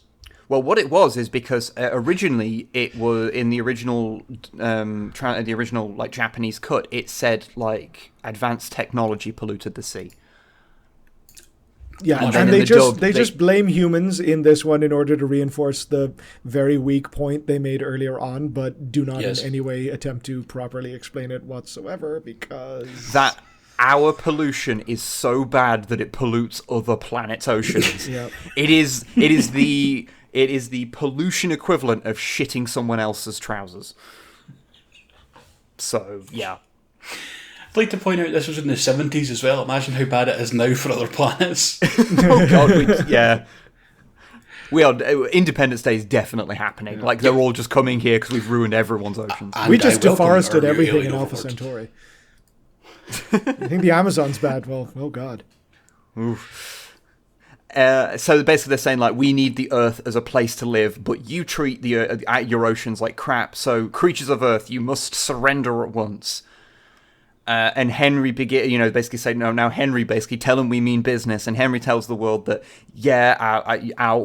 Well, what it was is because originally it was in the original, like Japanese cut. It said like advanced technology polluted the sea. Yeah, and they just blame humans in this one in order to reinforce the very weak point they made earlier on, but do not in any way attempt to properly explain it whatsoever because that our pollution is so bad that it pollutes other planets' oceans. Yeah. It is the pollution equivalent of shitting someone else's trousers. So, yeah. I'd like to point out this was in the 70s as well. Imagine how bad it is now for other planets. Oh, God, yeah. We are. Independence Day is definitely happening. Like, they're all just coming here because we've ruined everyone's oceans. We just deforested everything in Alpha Centauri. I think the Amazon's bad. Well, oh, God. Oof. So basically they're saying, like, we need the Earth as a place to live, but you treat your oceans like crap, so creatures of Earth, you must surrender at once. And Henry basically say, no, now Henry basically tell him we mean business, and Henry tells the world that, our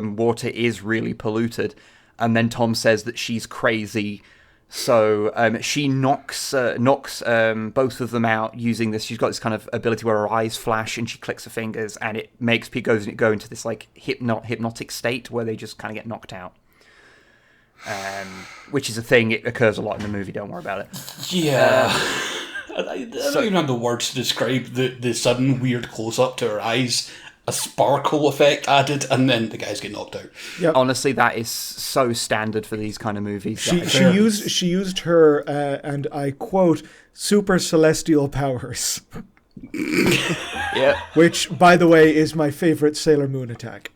water is really polluted, and then Tom says that she's crazy, so she knocks both of them out using this. She's got this kind of ability where her eyes flash, and she clicks her fingers, and it makes people go into this like hypnotic state where they just kind of get knocked out. Which is a thing. It occurs a lot in the movie. Don't worry about it. Yeah. I don't even have the words to describe the sudden weird close-up to her eyes, a sparkle effect added, and then the guys get knocked out. Yep. Honestly, that is so standard for these kind of movies. She used her, and I quote, super celestial powers. Yeah. Which, by the way, is my favorite Sailor Moon attack.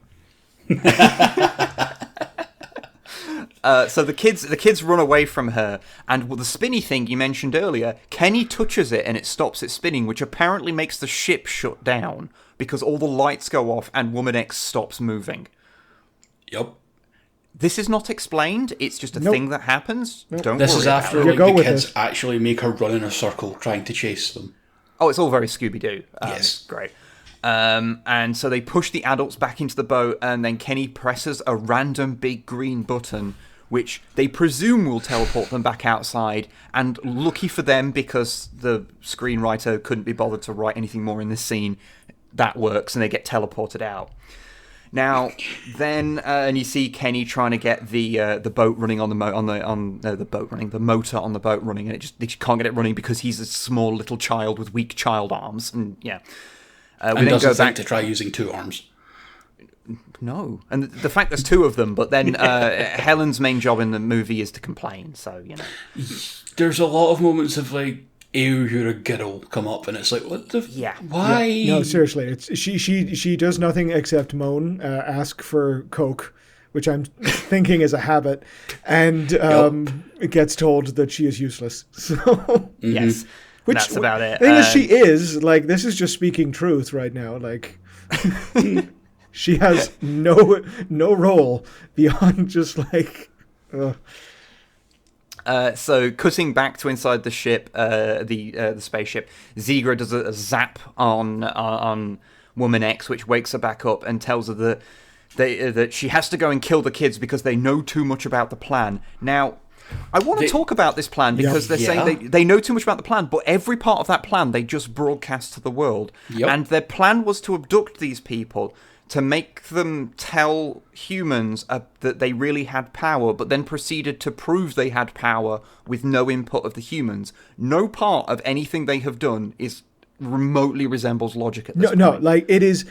So the kids run away from her, and the spinny thing you mentioned earlier, Kenny touches it and it stops it spinning, which apparently makes the ship shut down because all the lights go off and Woman X stops moving. Yep. This is not explained. It's just a thing that happens. Nope. Don't this worry is after about it. like, the kids actually make her run in a circle trying to chase them. Oh, it's all very Scooby-Doo. Yes. Great. And so they push the adults back into the boat, and then Kenny presses a random big green button, which they presume will teleport them back outside. And lucky for them, because the screenwriter couldn't be bothered to write anything more in this scene, that works, and they get teleported out. Now, then, and you see Kenny trying to get the boat running on the motor on the boat running, and they just can't get it running because he's a small little child with weak child arms, and yeah. We then go back to try using two arms. No, and the fact there's two of them, but then Helen's main job in the movie is to complain. So there's a lot of moments of like, "Ew, you're a girl," come up, and it's like, what the? Why? Yeah. No, seriously, it's she does nothing except moan, ask for Coke, which I'm thinking is a habit, and it gets told that she is useless. So yes. Which, that's about it. The thing is, she is, like, this is just speaking truth right now. Like, she has no role beyond just, like... So, cutting back to inside the ship, the spaceship, Zegra does a zap on Woman X, which wakes her back up and tells her that she has to go and kill the kids because they know too much about the plan. Now... I want to talk about this plan because they're saying they know too much about the plan, but every part of that plan they just broadcast to the world. Yep. And their plan was to abduct these people, to make them tell humans that they really had power, but then proceeded to prove they had power with no input of the humans. No part of anything they have done remotely resembles logic at this point. No, like it is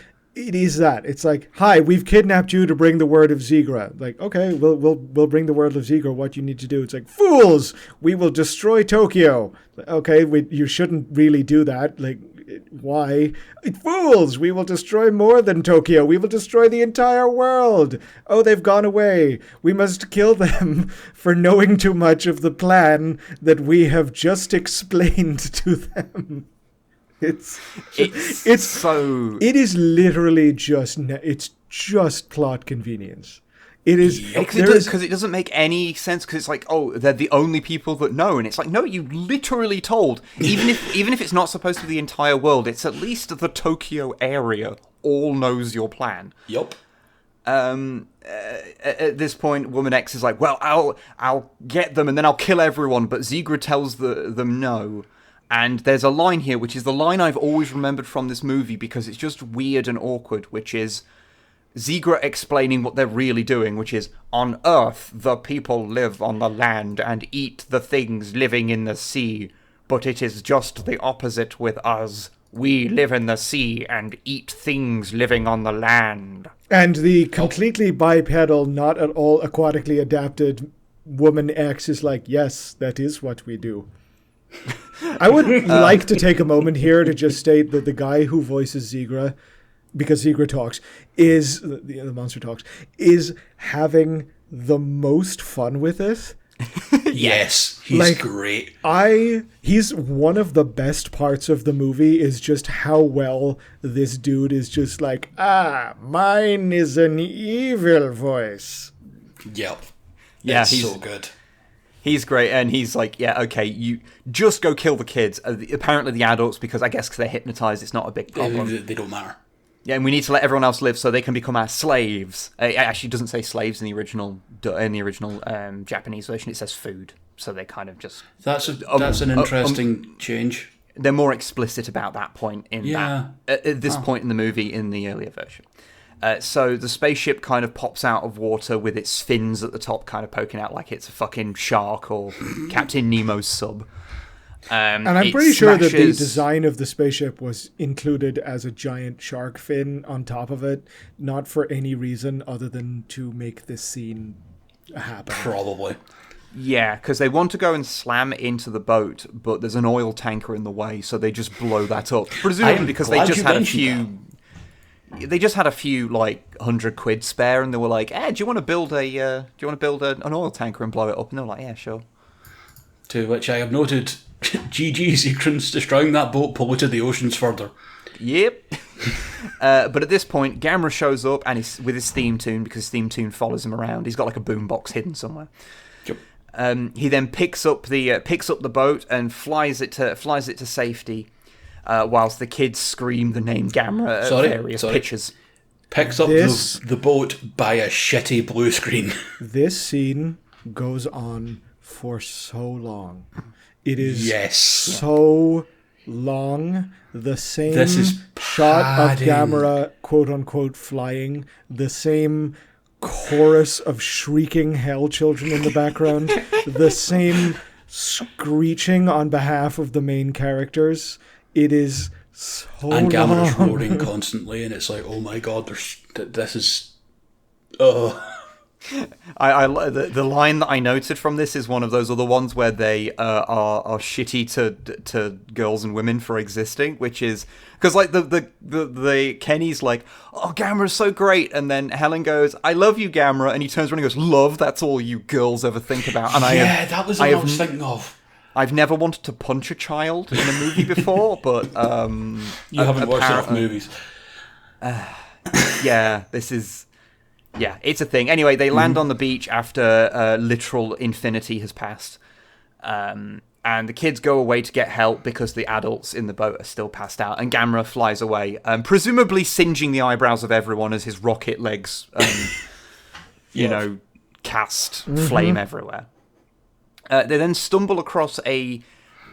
that. It's like, hi, we've kidnapped you to bring the word of Zegra. Like, okay, we'll bring the word of Zegra. What you need to do? It's like, fools, we will destroy Tokyo. Okay, you shouldn't really do that. Like, why? Fools, we will destroy more than Tokyo. We will destroy the entire world. Oh, they've gone away. We must kill them for knowing too much of the plan that we have just explained to them. It's so... It is literally just it's just plot convenience. It is because it doesn't make any sense, because it's like, oh, they're the only people that know, and it's like, no, you literally told, even if it's not supposed to be the entire world, it's at least the Tokyo area all knows your plan. Yup. At this point, Woman X is like, well, I'll get them and then I'll kill everyone, but Zigra tells them no. And there's a line here, which is the line I've always remembered from this movie because it's just weird and awkward, which is Zegra explaining what they're really doing, which is, on Earth, the people live on the land and eat the things living in the sea, but it is just the opposite with us. We live in the sea and eat things living on the land. And the completely bipedal, not at all aquatically adapted Woman X is like, yes, that is what we do. I would like to take a moment here to just state that the guy who voices Zegra, because Zegra talks, is the monster talks, is having the most fun with it. Yes, he's great. He's one of the best parts of the movie is just how well this dude is just like, mine is an evil voice. Yep. Yeah, he's so good. He's great, and he's like, yeah, okay, you just go kill the kids. Apparently the adults, because I guess because they're hypnotized, it's not a big problem. They don't matter. Yeah, and we need to let everyone else live so they can become our slaves. It actually doesn't say slaves in the original Japanese version. It says food, so they kind of just... That's an interesting change. They're more explicit about that point at this point in the movie in the earlier version. So the spaceship kind of pops out of water with its fins at the top kind of poking out like it's a fucking shark or Captain Nemo's sub. And I'm pretty sure that the design of the spaceship was included as a giant shark fin on top of it, not for any reason other than to make this scene happen. Probably. Yeah, because they want to go and slam into the boat, but there's an oil tanker in the way, so they just blow that up. Presumably because they just had a few... They just had a few, like, £100 spare, and they were like, do you want to build an oil tanker and blow it up? And they were like, yeah, sure. To which I have noted, GG Zegrans destroying that boat polluted the oceans further. Yep. But at this point, Gamera shows up and he's with his theme tune, because his theme tune follows him around. He's got like a boombox hidden somewhere. Yep. He then picks up the boat and flies it to safety, whilst the kids scream the name Gamera at various pitches. Picks up the boat by a shitty blue screen. This scene goes on for so long. It is so long. The same shot of Gamera, quote unquote, flying. The same chorus of shrieking hell children in the background. The same screeching on behalf of the main characters. It is so long. And Gamera's roaring constantly, and it's like, oh my god, this is... The line that I noted from this is one of those other ones where they are shitty to girls and women for existing, which is because like the Kenny's like, oh, Gamera's so great, and then Helen goes, I love you, Gamera, and he turns around and goes, love, that's all you girls ever think about. And that was what I was thinking of. I've never wanted to punch a child in a movie before, but you haven't watched enough movies. Yeah, this is. Yeah, it's a thing. Anyway, they land on the beach after literal infinity has passed. And the kids go away to get help because the adults in the boat are still passed out. And Gamera flies away, presumably singeing the eyebrows of everyone as his rocket legs, cast flame everywhere. They then stumble across a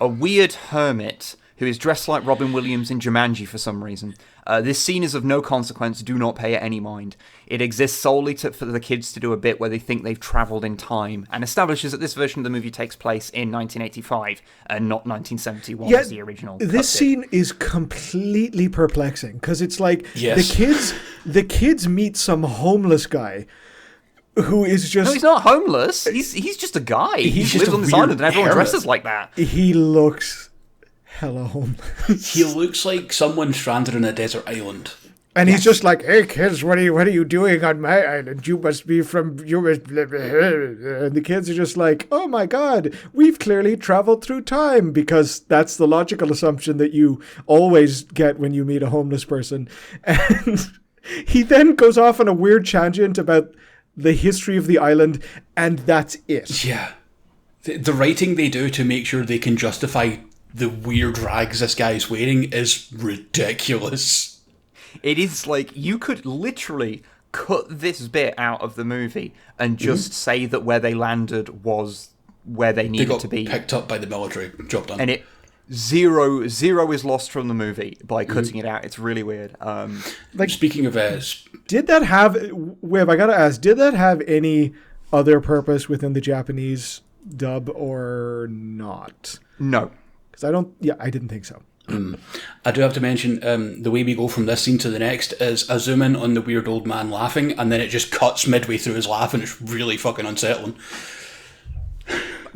weird hermit who is dressed like Robin Williams in Jumanji for some reason. This scene is of no consequence, do not pay it any mind. It exists solely for the kids to do a bit where they think they've travelled in time, and establishes that this version of the movie takes place in 1985 and not 1971 as the original. This scene is completely perplexing, because it's like the kids meet some homeless guy who is just... No, he's not homeless. He's just a guy. He lives on this island and everyone dresses like that. He looks... hella homeless. He looks like someone stranded on a desert island. And he's just like, "Hey kids, what are you doing on my island? You must be from And the kids are just like, "Oh my God, we've clearly traveled through time," because that's the logical assumption that you always get when you meet a homeless person. And he then goes off on a weird tangent about the history of the island, and that's it. Yeah, the writing they do to make sure they can justify the weird rags this guy's wearing is ridiculous. It is like, you could literally cut this bit out of the movie and just say that where they landed was where they needed to be. They got picked up by the military. Job done. And it zero is lost from the movie by cutting it out. It's really weird. Like, speaking of did that have? Web, I gotta ask. Did that have any other purpose within the Japanese dub or not? No, because I don't. Yeah, I didn't think so. I do have to mention, the way we go from this scene to the next is a zoom in on the weird old man laughing, and then it just cuts midway through his laugh, and it's really fucking unsettling.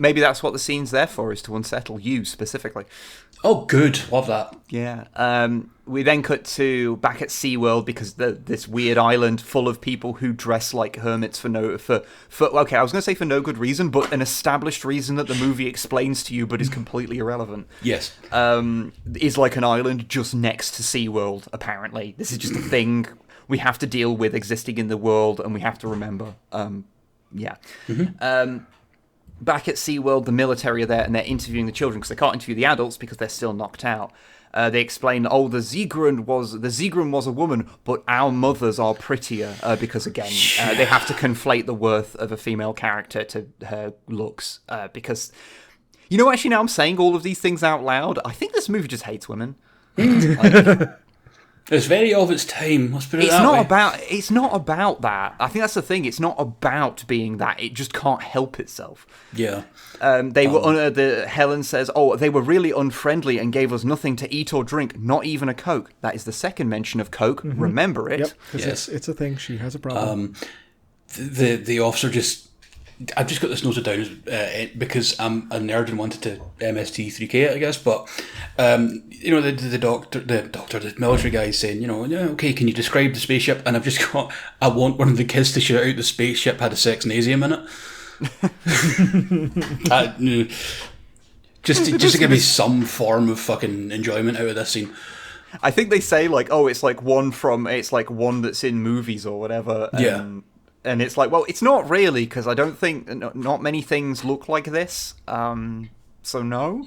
Maybe that's what the scene's there for, is to unsettle you specifically. Oh, good. Love that. Yeah. We then cut to back at SeaWorld, because this weird island full of people who dress like hermits for okay, I was going to say for no good reason, but an established reason that the movie explains to you but is completely irrelevant. Yes. Is like an island just next to SeaWorld, apparently. This is just a thing we have to deal with existing in the world, and we have to remember. Yeah. Back at SeaWorld, the military are there, and they're interviewing the children, because they can't interview the adults because they're still knocked out. They explain, the Zigra was a woman, but our mothers are prettier, because, again, they have to conflate the worth of a female character to her looks, because... actually, now I'm saying all of these things out loud, I think this movie just hates women. It's very of its time, let's put it that way. It's not about that. I think that's the thing. It's not about being that. It just can't help itself. Yeah. Helen says, they were really unfriendly and gave us nothing to eat or drink, not even a Coke. That is the second mention of Coke. Remember it. Yep, because it's a thing. She has a problem. The officer just... I've just got this noted down because I'm a nerd and wanted to MST3K it, I guess. But the military guy is saying, okay, can you describe the spaceship? And I've just got, I want one of the kids to shout out the spaceship had a sexnasium in it. Just to give me some form of fucking enjoyment out of this scene. I think they say it's like one that's in movies or whatever. And it's like, well, it's not really, because I don't think... Not many things look like this, so no.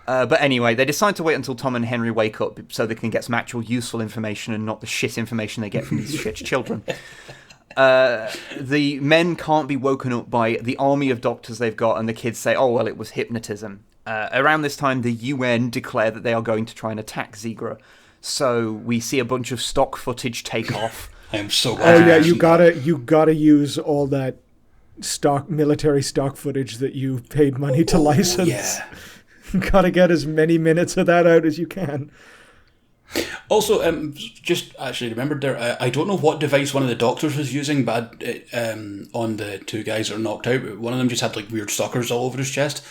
But anyway, they decide to wait until Tom and Henry wake up so they can get some actual useful information and not the shit information they get from these shit children. The men can't be woken up by the army of doctors they've got, and the kids say, it was hypnotism. Around this time, the UN declare that they are going to try and attack Zegra. So we see a bunch of stock footage take off. I am so glad. Oh yeah, you gotta use all that military stock footage that you paid money to license. Yeah. Gotta get as many minutes of that out as you can. Also, just actually remembered there, I don't know what device one of the doctors was using, but on the two guys that are knocked out, one of them just had weird suckers all over his chest.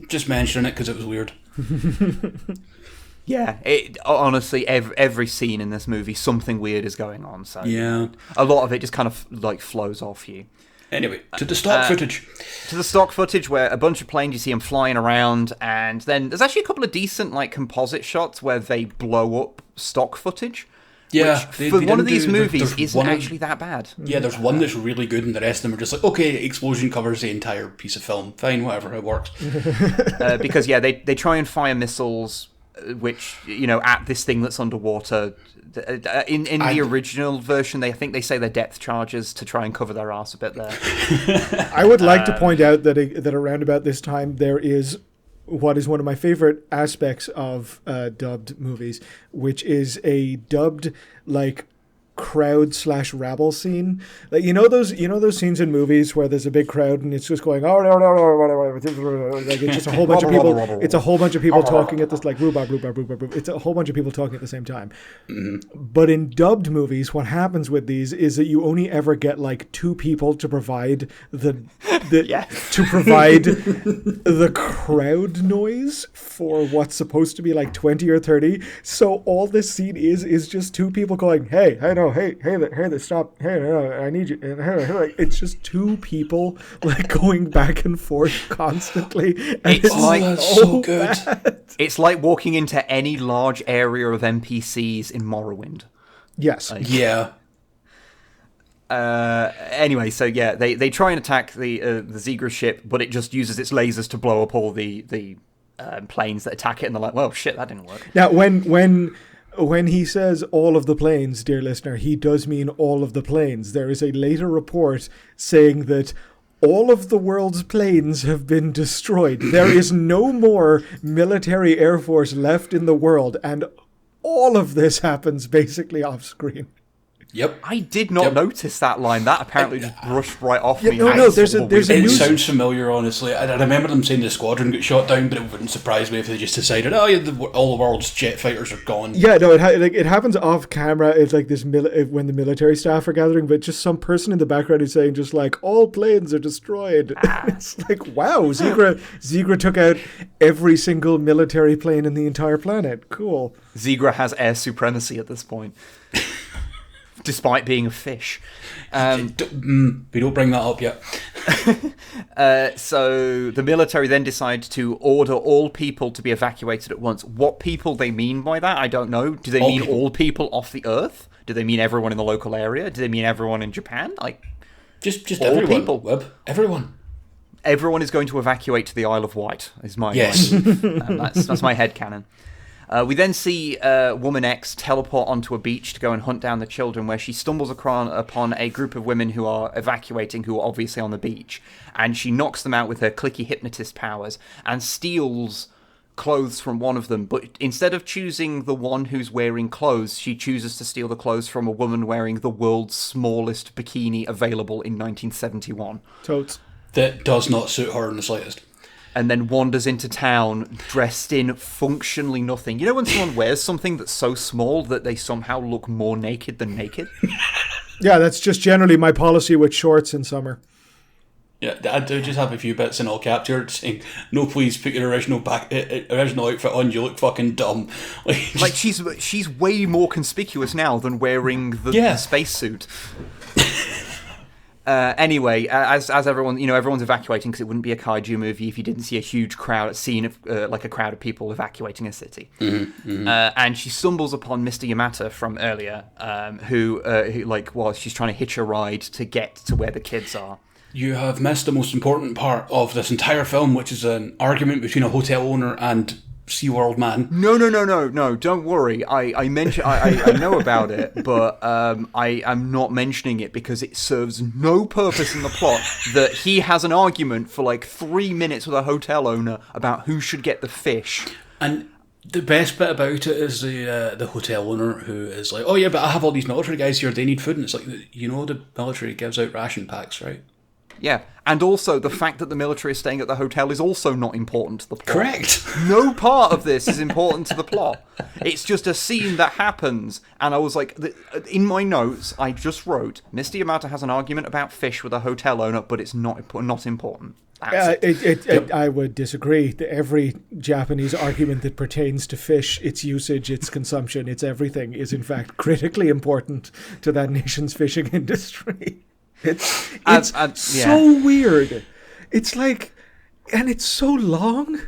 Just mentioning it because it was weird. Yeah, honestly, every scene in this movie, something weird is going on. So yeah, a lot of it just kind of flows off you. Anyway, to the stock footage. To the stock footage where a bunch of planes, you see them flying around, and then there's actually a couple of decent composite shots where they blow up stock footage. Yeah, which for one of these movies isn't actually that bad. Yeah, there's one that's really good, and the rest of them are just okay, explosion covers the entire piece of film. Fine, whatever, it works. Because they try and fire missiles, which at this thing that's underwater. In the original version, I think they say they're depth charges to try and cover their arse a bit there. I would like to point out that around about this time there is what is one of my favorite aspects of dubbed movies, which is a dubbed crowd/rabble scene. Those scenes in movies where there's a big crowd and it's just going it's just a whole bunch of people. It's a whole bunch of people talking at this rhubarb. It's a whole bunch of people talking at the same time. But in dubbed movies, what happens with these is that you only ever get two people to provide the to provide the crowd noise for what's supposed to be like 20 or 30. So all this scene is just two people going, hey, stop, hey, no, I need you. It's just two people like going back and forth constantly. And it's like so good. Bad. It's like walking into any large area of NPCs in Morrowind. Yes. Yeah. Anyway, so yeah, they try and attack the Zigra ship, but it just uses its lasers to blow up all the planes that attack it, and they're like, well, shit, that didn't work. Now, when he says all of the planes, dear listener, he does mean all of the planes. There is a later report saying that all of the world's planes have been destroyed. There is no more military air force left in the world, and all of this happens basically off screen. Yep. I did not notice that line. That apparently just brushed right off me. No, there's a It news... sounds familiar, honestly. I remember them saying the squadron got shot down, but it wouldn't surprise me if they just decided, all the world's jet fighters are gone. Yeah, no, it happens off camera. It's like this when the military staff are gathering, but just some person in the background is saying just like, all planes are destroyed. It's like, wow, Zegra took out every single military plane in the entire planet. Cool. Zegra has air supremacy at this point. Despite being a fish. We don't bring that up yet. So the military then decide to order all people to be evacuated at once. What people they mean by that, I don't know. Do they mean all people off the Earth? Do they mean everyone in the local area? Do they mean everyone in Japan? Like, just all everyone. people. Webb. Everyone. Everyone is going to evacuate to the Isle of Wight, is my yes. that's my headcanon. We then see Woman X teleport onto a beach to go and hunt down the children, where she stumbles upon a group of women who are evacuating, who are obviously on the beach, and she knocks them out with her clicky hypnotist powers and steals clothes from one of them. But instead of choosing the one who's wearing clothes, she chooses to steal the clothes from a woman wearing the world's smallest bikini available in 1971. Totes. That does not suit her in the slightest. And then wanders into town dressed in functionally nothing. You know when someone wears something that's so small that they somehow look more naked than naked? Yeah, that's just generally my policy with shorts in summer. Yeah, I do just have a few bits in all caps here saying, no, please put your original outfit on, you look fucking dumb. Like, she's way more conspicuous now than wearing the spacesuit. Anyway, as everyone, everyone's evacuating, because it wouldn't be a kaiju movie if you didn't see a huge crowd, like a crowd of people evacuating a city. And she stumbles upon Mr. Yamata from earlier, who she's trying to hitch a ride to get to where the kids are. You have missed the most important part of this entire film, which is an argument between a hotel owner and SeaWorld man. No, don't worry. I know about it, but I am not mentioning it because it serves no purpose in the plot. That he has an argument for like 3 minutes with a hotel owner about who should get the fish. And the best bit about it is the hotel owner who is like, oh yeah, but I have all these military guys here, they need food. And it's like, the military gives out ration packs, right? Yeah, and also the fact that the military is staying at the hotel is also not important to the plot. Correct. No part of this is important to the plot. It's just a scene that happens, and I was like, in my notes, I just wrote, Mr. Yamata has an argument about fish with a hotel owner, but it's not important. I would disagree. Every Japanese argument that pertains to fish, its usage, its consumption, its everything, is in fact critically important to that nation's fishing industry. It's so weird. It's like, and it's so long.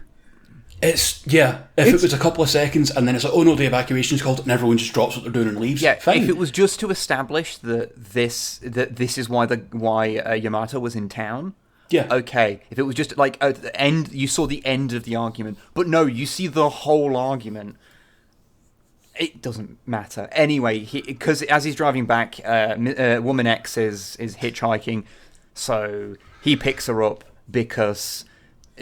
If it was a couple of seconds and then it's like, oh no, the evacuation's called, and everyone just drops what they're doing and leaves. Yeah, fine. If it was just to establish that this is why Yamato was in town. Yeah. Okay. If it was just like at the end, you saw the end of the argument, but no, you see the whole argument. It doesn't matter. Anyway, because as he's driving back, Woman X is hitchhiking, so he picks her up because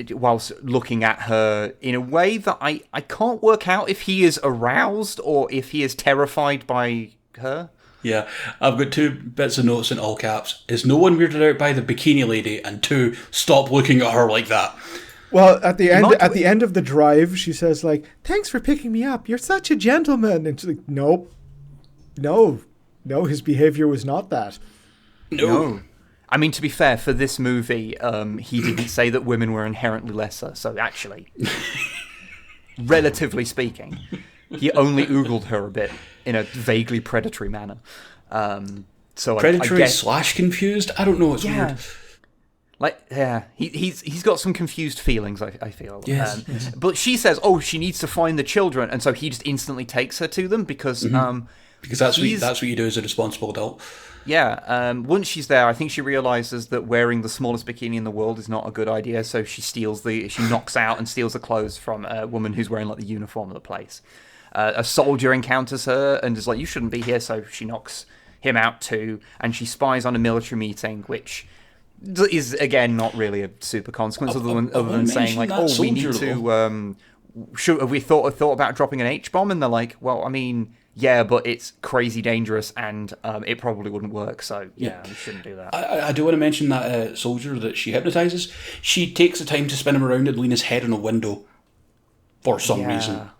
whilst looking at her in a way that I can't work out if he is aroused or if he is terrified by her. Yeah, I've got 2 bits of notes in all caps. Is no one weirded out by the bikini lady? And 2, stop looking at her like that. Well, at the end of the drive, she says like, "Thanks for picking me up. You're such a gentleman." And she's like, "Nope, no, his behavior was not that." No. I mean, to be fair, for this movie, he didn't say that women were inherently lesser. So actually, relatively speaking, he only oogled her a bit in a vaguely predatory manner. So predatory I guess, / confused. I don't know. It's weird. Like, yeah, he's got some confused feelings, I feel. Yes, But she says, oh, she needs to find the children, and so he just instantly takes her to them because that's what you do as a responsible adult. Yeah, once she's there, I think she realizes that wearing the smallest bikini in the world is not a good idea, so she knocks out and steals the clothes from a woman who's wearing like the uniform of the place. A soldier encounters her and is like, you shouldn't be here, so she knocks him out too, and she spies on a military meeting, which is, again, not really a super consequence other than saying, like, oh, we need to... have we thought about dropping an H-bomb? And they're like, well, I mean... Yeah, but it's crazy dangerous, and it probably wouldn't work, so yeah, we shouldn't do that. I do want to mention that soldier that she hypnotizes. She takes the time to spin him around and lean his head on a window for some reason.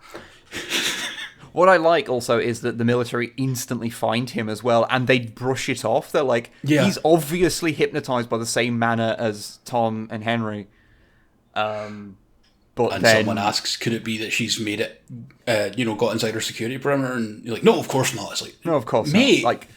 What I like also is that the military instantly find him as well, and they brush it off. They're like, he's obviously hypnotized by the same manner as Tom and Henry. But then someone asks, could it be that she's made it, got inside her security perimeter? And you're like, no, of course not. It's like, no, of course mate. Not.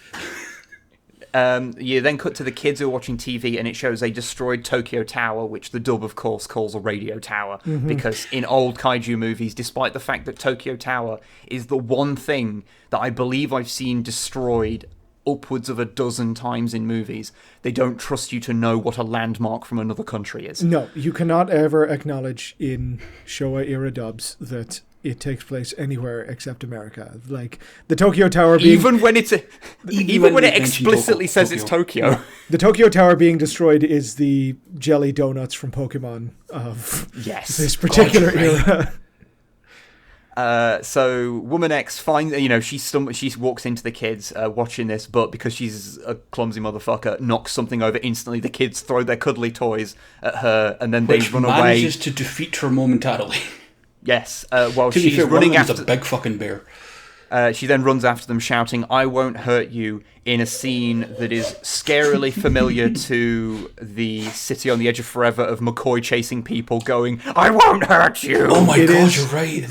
Like, you then cut to the kids who are watching TV, and it shows a destroyed Tokyo Tower, which the dub, of course, calls a radio tower. Mm-hmm. Because in old kaiju movies, despite the fact that Tokyo Tower is the one thing that I believe I've seen destroyed upwards of a dozen times in movies, they don't trust you to know what a landmark from another country is. No, you cannot ever acknowledge in Showa-era dubs that it takes place anywhere except America. Like, the Tokyo Tower being... Even when it explicitly says it's Tokyo. The Tokyo Tower being destroyed is the jelly donuts from Pokemon of this particular era. So Woman X finds, she walks into the kids watching this, but because she's a clumsy motherfucker, knocks something over instantly. The kids throw their cuddly toys at her, and then they run away. Manages to defeat her momentarily. Yes, while she's running after a big fucking bear. She then runs after them, shouting, "I won't hurt you," in a scene that is scarily familiar to the City on the Edge of Forever of McCoy chasing people, going, "I won't hurt you." Oh my god, you're right.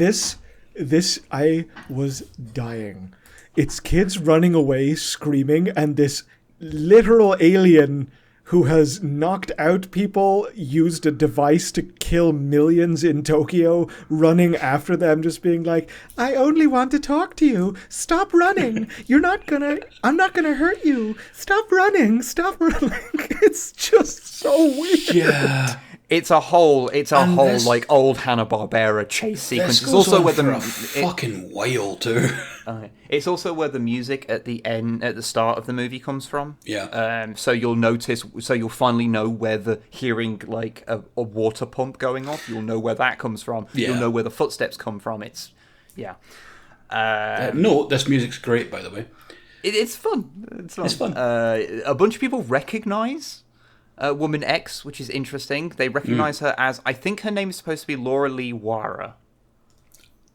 This, I was dying. It's kids running away, screaming, and this literal alien who has knocked out people, used a device to kill millions in Tokyo, running after them, just being like, I only want to talk to you. Stop running. I'm not gonna hurt you. Stop running. It's just so weird. Yeah. It's a whole like old Hanna-Barbera chase sequence. It's also where the fucking while too. It's also where the music at the start of the movie comes from. Yeah. So you'll finally know where hearing like a water pump going off. You'll know where that comes from. Yeah. You'll know where the footsteps come from. It's this music's great, by the way. It's fun. It's fun. A bunch of people recognize Woman X, which is interesting. They recognize her as, I think her name is supposed to be Laura Lee Wara.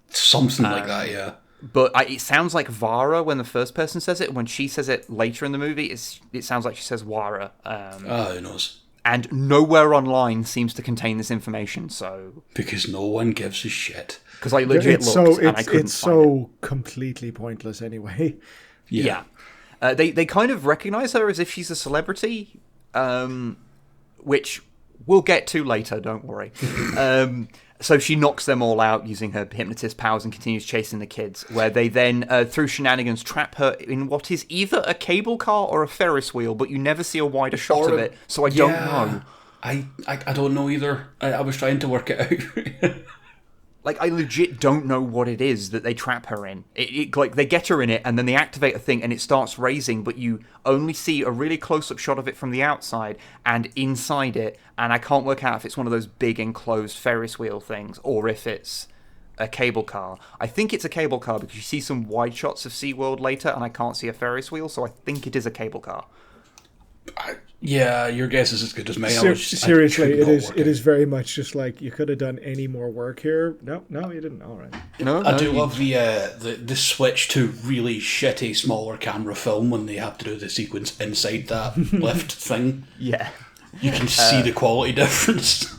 Something like that, yeah. But it sounds like Vara when the first person says it. When she says it later in the movie, it sounds like she says Wara. Who knows? And nowhere online seems to contain this information, so... Because no one gives a shit. Because I legit looked and I couldn't find it. It's so completely pointless anyway. Yeah. They kind of recognize her as if she's a celebrity, which we'll get to later, don't worry. So she knocks them all out using her hypnotist powers and continues chasing the kids, where they then, through shenanigans, trap her in what is either a cable car or a Ferris wheel, but you never see a wider shot of it, so I don't know. I don't know either. I was trying to work it out. Like, I legit don't know what it is that they trap her in. Like, they get her in it, and then they activate a thing, and it starts raising, but you only see a really close-up shot of it from the outside, and inside it, and I can't work out if it's one of those big enclosed Ferris wheel things, or if it's a cable car. I think it's a cable car, because you see some wide shots of SeaWorld later, and I can't see a Ferris wheel, so I think it is a cable car. Yeah, your guess is as good as mine. Seriously, it is very much just like, you could have done any more work here. No, you didn't. All right. I do love the switch to really shitty smaller camera film when they have to do the sequence inside that lift thing. Yeah, you can see the quality difference.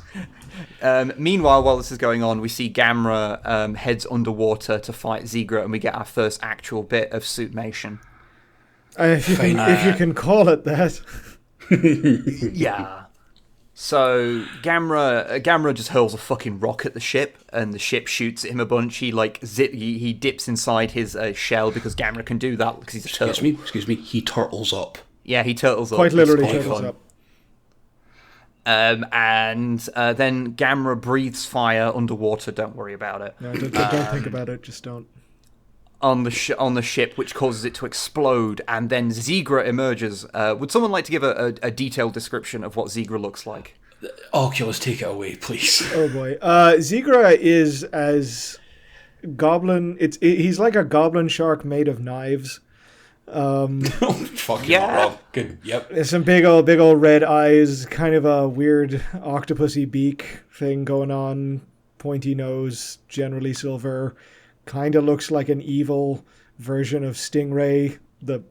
Meanwhile, while this is going on, we see Gamera heads underwater to fight Zegra, and we get our first actual bit of suitmation. If you can call it that. Yeah. So Gamera just hurls a fucking rock at the ship, and the ship shoots at him a bunch. He dips inside his shell because Gamera can do that because he's a turtle. Excuse me. He turtles up. Yeah, he turtles up. Quite literally turtles up. And then Gamera breathes fire underwater. Don't worry about it. No, don't think about it. Just don't. On the ship, which causes it to explode, and then Zegra emerges. Would someone like to give a detailed description of what Zegra looks like? Oculus, take it away, please. Oh boy, Zigra is as goblin. He's like a goblin shark made of knives. Fucking yeah. Good. Yep. There's some big old red eyes, kind of a weird octopusy beak thing going on. Pointy nose, generally silver. Kind of looks like an evil version of Stingray, the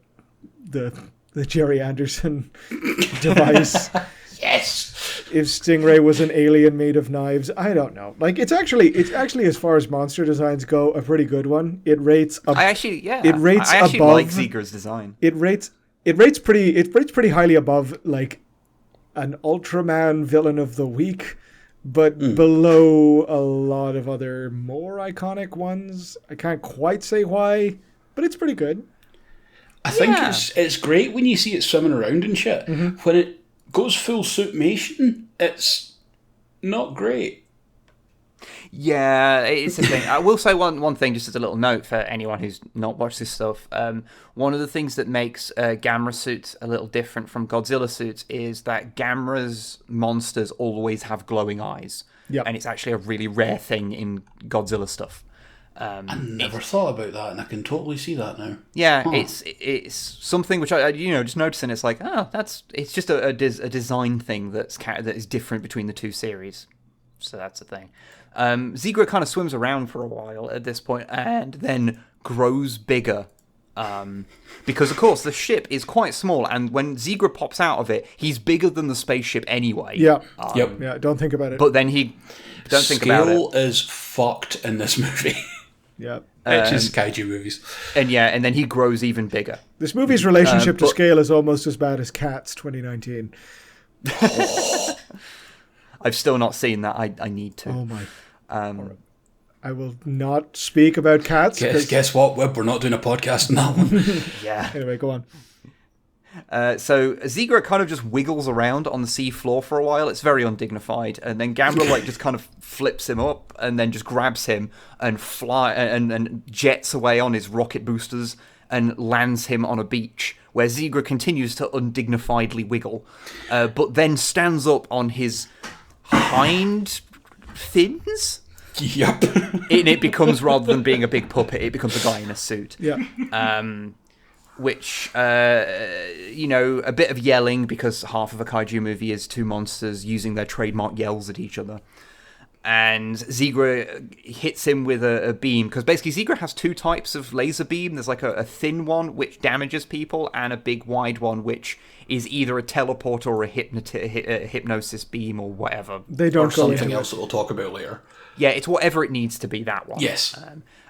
Jerry Anderson device. Yes. If Stingray was an alien made of knives, I don't know. Like it's actually as far as monster designs go, a pretty good one. It rates. I actually above, like Zegra's design. It rates pretty highly above like an Ultraman villain of the week. But below a lot of other more iconic ones. I can't quite say why, but it's pretty good. I think it's great when you see it swimming around and shit. Mm-hmm. When it goes full suitmation, it's not great. Yeah, it's a thing. I will say one thing, just as a little note for anyone who's not watched this stuff. One of the things that makes Gamera suits a little different from Godzilla suits is that Gamera's monsters always have glowing eyes. Yep. And it's actually a really rare thing in Godzilla stuff. I never thought about that, and I can totally see that now. Yeah, it's something which I just noticing. It's like, it's just a design thing that is different between the two series. So that's the thing. Zegra kind of swims around for a while at this point and then grows bigger. Because, of course, the ship is quite small, and when Zegra pops out of it, he's bigger than the spaceship anyway. Yeah. Yeah, don't think about it. But then don't think about it. Scale is fucked in this movie. Yeah. It's just kaiju movies. And then he grows even bigger. This movie's relationship to scale is almost as bad as Cats 2019. I've still not seen that. I need to. Oh my. I will not speak about Cats. Guess what, Webb? We're not doing a podcast on that one. Yeah. Anyway, go on. So Zegra kind of just wiggles around on the sea floor for a while. It's very undignified, and then Gamera just kind of flips him up and then just grabs him and and jets away on his rocket boosters and lands him on a beach where Zegra continues to undignifiedly wiggle, but then stands up on his hind fins. Yep. And it becomes, rather than being a big puppet, it becomes a guy in a suit. Yeah. Which, a bit of yelling, because half of a kaiju movie is two monsters using their trademark yells at each other. And Zegra hits him with a beam, because basically Zegra has two types of laser beam. There's like a thin one, which damages people, and a big wide one, which is either a teleport or a hypnosis beam or whatever. They don't or something else that we'll talk about later. Yeah, it's whatever it needs to be, that one. Yes.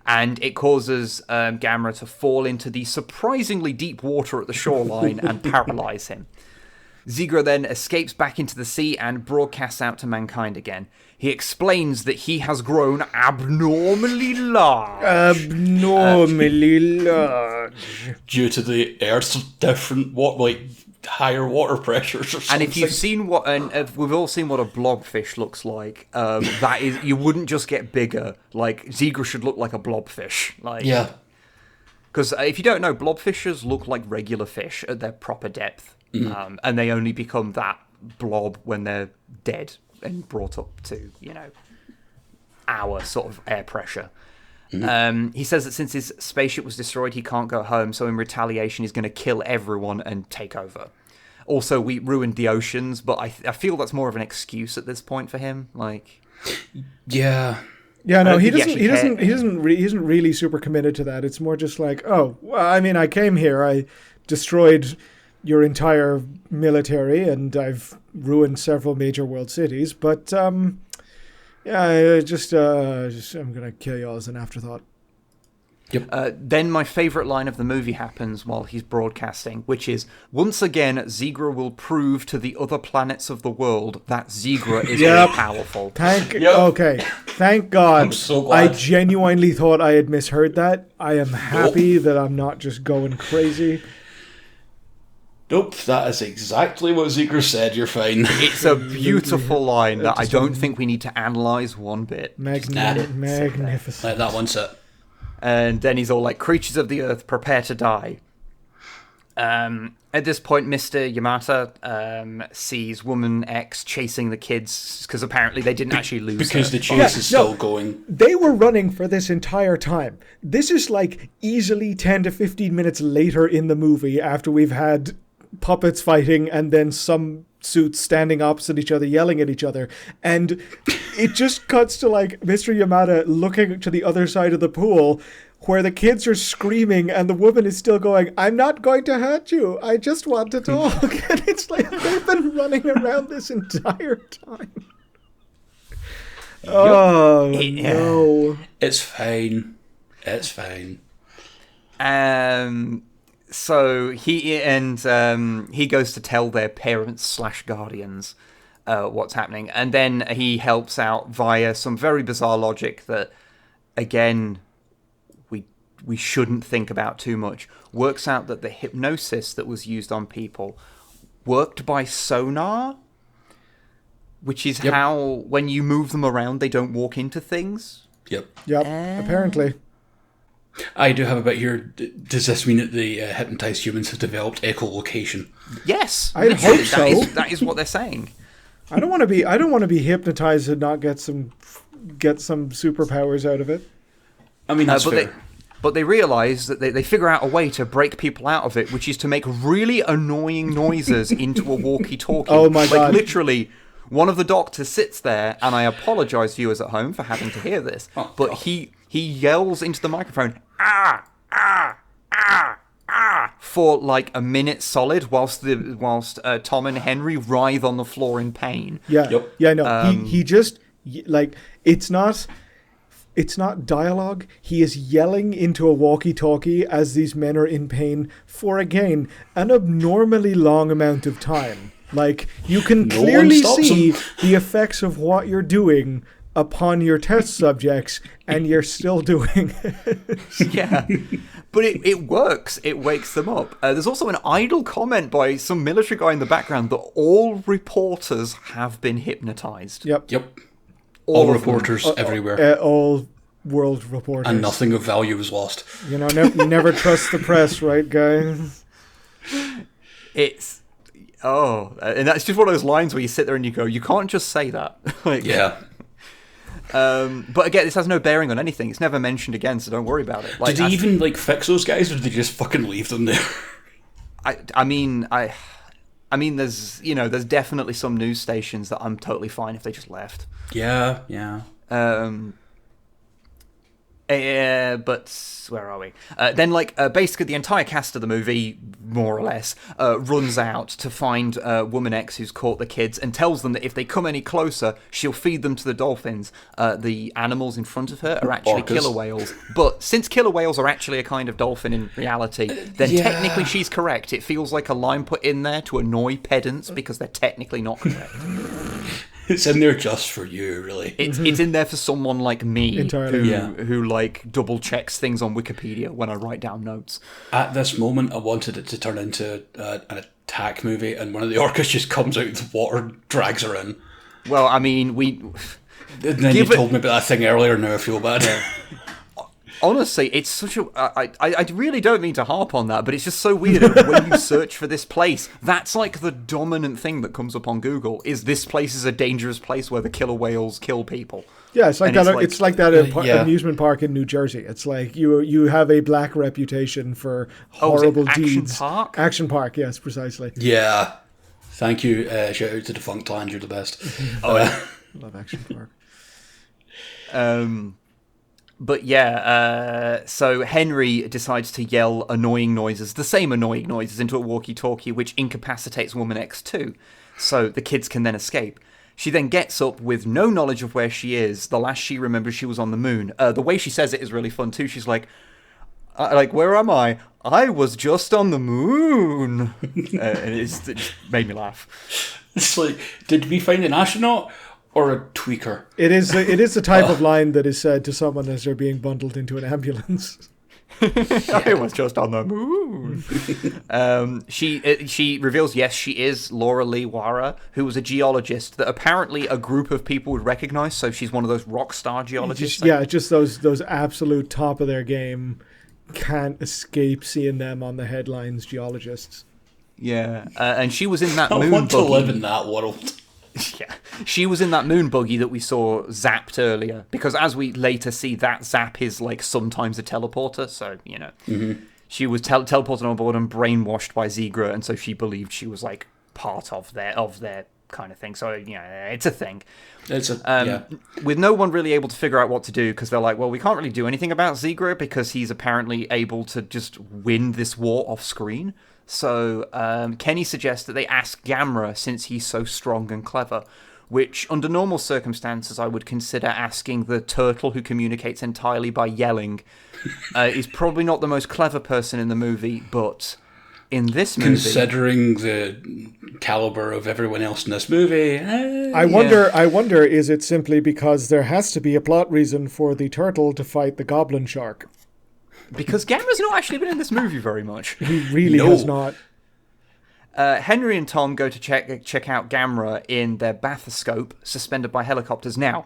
And it causes Gamera to fall into the surprisingly deep water at the shoreline and paralyze him. Zegra then escapes back into the sea and broadcasts out to mankind again. He explains that he has grown abnormally large. Abnormally large. Due to the Earth's different, higher water pressures or something. And if you've seen we've all seen what a blobfish looks like, that is, you wouldn't just get bigger. Like, Zegra should look like a blobfish. Yeah. Because if you don't know, blobfishes look like regular fish at their proper depth. Mm. And they only become that blob when they're dead and brought up to, our sort of air pressure. Mm. He says that since his spaceship was destroyed, he can't go home, so in retaliation he's going to kill everyone and take over. also we ruined the oceans, but I feel that's more of an excuse at this point for him. Like, yeah. Yeah, no, he isn't really super committed to that. It's more just like, oh, well, I mean, I came here, I destroyed your entire military, and I've ruined several major world cities, but yeah, I'm gonna kill you all as an afterthought. Yep. Then my favourite line of the movie happens while he's broadcasting, which is, once again, Zegra will prove to the other planets of the world that Zegra is all powerful. Okay, thank God. I'm so glad. I genuinely thought I had misheard that. I am happy that I'm not just going crazy. Nope, that is exactly what Zigra said. You're fine. It's a beautiful line that I don't think we need to analyse one bit. Magnificent. Let that one sit. And then he's all like, creatures of the earth, prepare to die. At this point, Mr. Yamata sees Woman X chasing the kids, because apparently they didn't actually lose because her. the chase is still going. They were running for this entire time. This is like easily 10 to 15 minutes later in the movie, after we've had puppets fighting and then some suits standing opposite each other yelling at each other, and it just cuts to like Mr. Yamada looking to the other side of the pool where the kids are screaming and the woman is still going, I'm not going to hurt you, I just want to talk. And it's like they've been running around this entire time. Oh no. It's fine. So he goes to tell their parents / guardians what's happening, and then he helps out via some very bizarre logic that, again, we shouldn't think about too much. Works out that the hypnosis that was used on people worked by sonar, which is how when you move them around they don't walk into things. Yep. Apparently. I do have a bit here. Does this mean that the hypnotized humans have developed echolocation? Yes, I hope so. That is what they're saying. I don't want to be hypnotized and not get some superpowers out of it. I mean, that's fair. But they realise that they figure out a way to break people out of it, which is to make really annoying noises into a walkie-talkie. Oh my God. Like literally, one of the doctors sits there, and I apologise, viewers at home, for having to hear this, but he yells into the microphone, ah, ah, ah, ah, for like a minute solid, whilst Tom and Henry writhe on the floor in pain. He just, like, it's not dialogue. He is yelling into a walkie-talkie as these men are in pain for, again, an abnormally long amount of time. Like, you can clearly see the effects of what you're doing upon your test subjects, and you're still doing it. Yeah, but it works. It wakes them up. There's also an idle comment by some military guy in the background that all reporters have been hypnotized. Yep. All reporters everywhere. All world reporters. And nothing of value was lost. You know, never trust the press, right, guys? And that's just one of those lines where you sit there and you go, you can't just say that. Like, yeah. But again, this has no bearing on anything. It's never mentioned again, so don't worry about it. Like, did they even fix those guys, or did they just fucking leave them there? I mean, there's definitely some news stations that I'm totally fine if they just left. Yeah. But where are we? Then, basically the entire cast of the movie, more or less, runs out to find Woman X, who's caught the kids, and tells them that if they come any closer, she'll feed them to the dolphins. The animals in front of her are actually killer whales. But since killer whales are actually a kind of dolphin in reality, then technically she's correct. It feels like a line put in there to annoy pedants because they're technically not correct. It's in there just for you, really. It's in there for someone like me, entirely. who like double checks things on Wikipedia when I write down notes. At this moment, I wanted it to turn into an attack movie, and one of the orcas just comes out of the water, drags her in. Well, I mean, And then you told me about that thing earlier. Now I feel bad. Honestly, it's such a... I really don't mean to harp on that, but it's just so weird that when you search for this place, that's like the dominant thing that comes up on Google, is this place is a dangerous place where the killer whales kill people. Yeah, it's like that amusement park in New Jersey. It's like you have a black reputation for horrible deeds. Action Park? Action Park, yes, precisely. Yeah. Thank you. Shout out to Defunct Land. You're the best. Love Action Park. But yeah, so Henry decides to yell annoying noises, the same annoying noises, into a walkie-talkie, which incapacitates Woman X2, so the kids can then escape. She then gets up with no knowledge of where she is. The last she remembers, she was on the moon. The way she says it is really fun too. She's like, where am I? I was just on the moon. And it just made me laugh. It's like, did we find an astronaut or a tweaker? It is the type of line that is said to someone as they're being bundled into an ambulance. I was just on the moon. She reveals, yes, she is Laura Lee Wara, who was a geologist that apparently a group of people would recognize. So she's one of those rock star geologists. Just those absolute top of their game, can't escape seeing them on the headlines geologists. Yeah, and she was in that moon I want buggy. to live in that world. Yeah, she was in that moon buggy that we saw zapped earlier, because as we later see, that zap is like sometimes a teleporter, so, you know. Mm-hmm. She was teleported on board and brainwashed by Zegra, and so she believed she was like part of their kind of thing, so, you know, it's a thing. With no one really able to figure out what to do, because they're like, well, we can't really do anything about Zegra because he's apparently able to just win this war off screen. So Kenny suggests that they ask Gamera, since he's so strong and clever, which under normal circumstances I would consider asking the turtle who communicates entirely by yelling. Is probably not the most clever person in the movie, but in this movie... Considering the caliber of everyone else in this movie... I wonder, is it simply because there has to be a plot reason for the turtle to fight the goblin shark? Because Gamera's not actually been in this movie very much. He really has not. Henry and Tom go to check out Gamera in their bathoscope, suspended by helicopters. Now,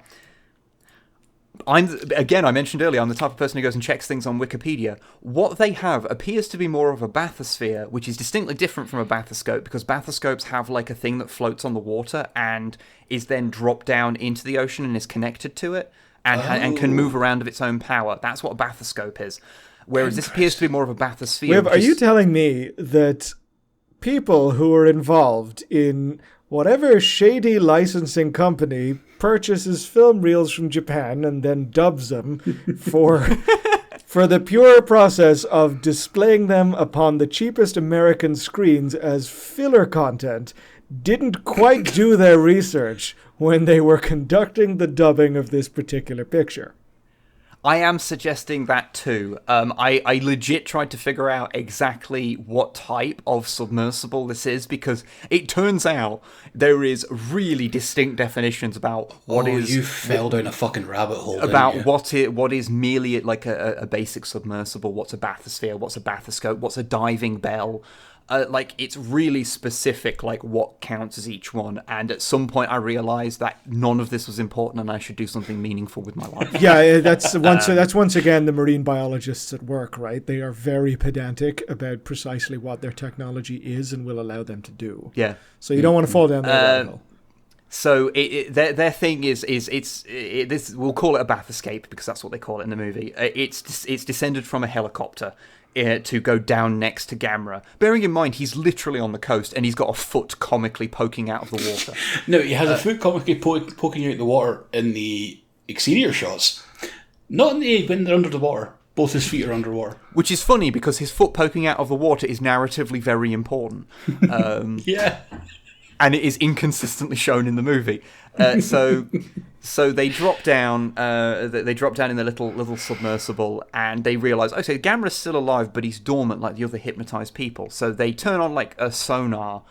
I mentioned earlier, I'm the type of person who goes and checks things on Wikipedia. What they have appears to be more of a bathysphere, which is distinctly different from a bathoscope, because bathoscopes have like a thing that floats on the water and is then dropped down into the ocean and is connected to it and can move around of its own power. That's what a bathoscope is. Whereas this appears to be more of a bathysphere. Are you telling me that people who are involved in whatever shady licensing company purchases film reels from Japan and then dubs them for the pure process of displaying them upon the cheapest American screens as filler content didn't quite do their research when they were conducting the dubbing of this particular picture? I am suggesting that too. I legit tried to figure out exactly what type of submersible this is, because it turns out there is really distinct definitions about what is... you fell down a fucking rabbit hole. About what is merely like a basic submersible, what's a bathysphere, what's a bathoscope, what's a diving bell. It's really specific, like what counts as each one. And at some point, I realized that none of this was important, and I should do something meaningful with my life. Yeah, that's once again the marine biologists at work, right? They are very pedantic about precisely what their technology is and will allow them to do. Yeah. So you don't want to fall down that hole. So their thing is this. We'll call it a bathoscape because that's what they call it in the movie. It's descended from a helicopter to go down next to Gamera. Bearing in mind, he's literally on the coast and he's got a foot comically poking out of the water. No, he has a foot comically poking out the water in the exterior shots. Not when they're under the water. Both his feet are underwater. Which is funny because his foot poking out of the water is narratively very important. Yeah. And it is inconsistently shown in the movie. So they drop down. They drop down in the little submersible, and they realize, okay, Gamera's still alive, but he's dormant like the other hypnotized people. So they turn on like a sonar,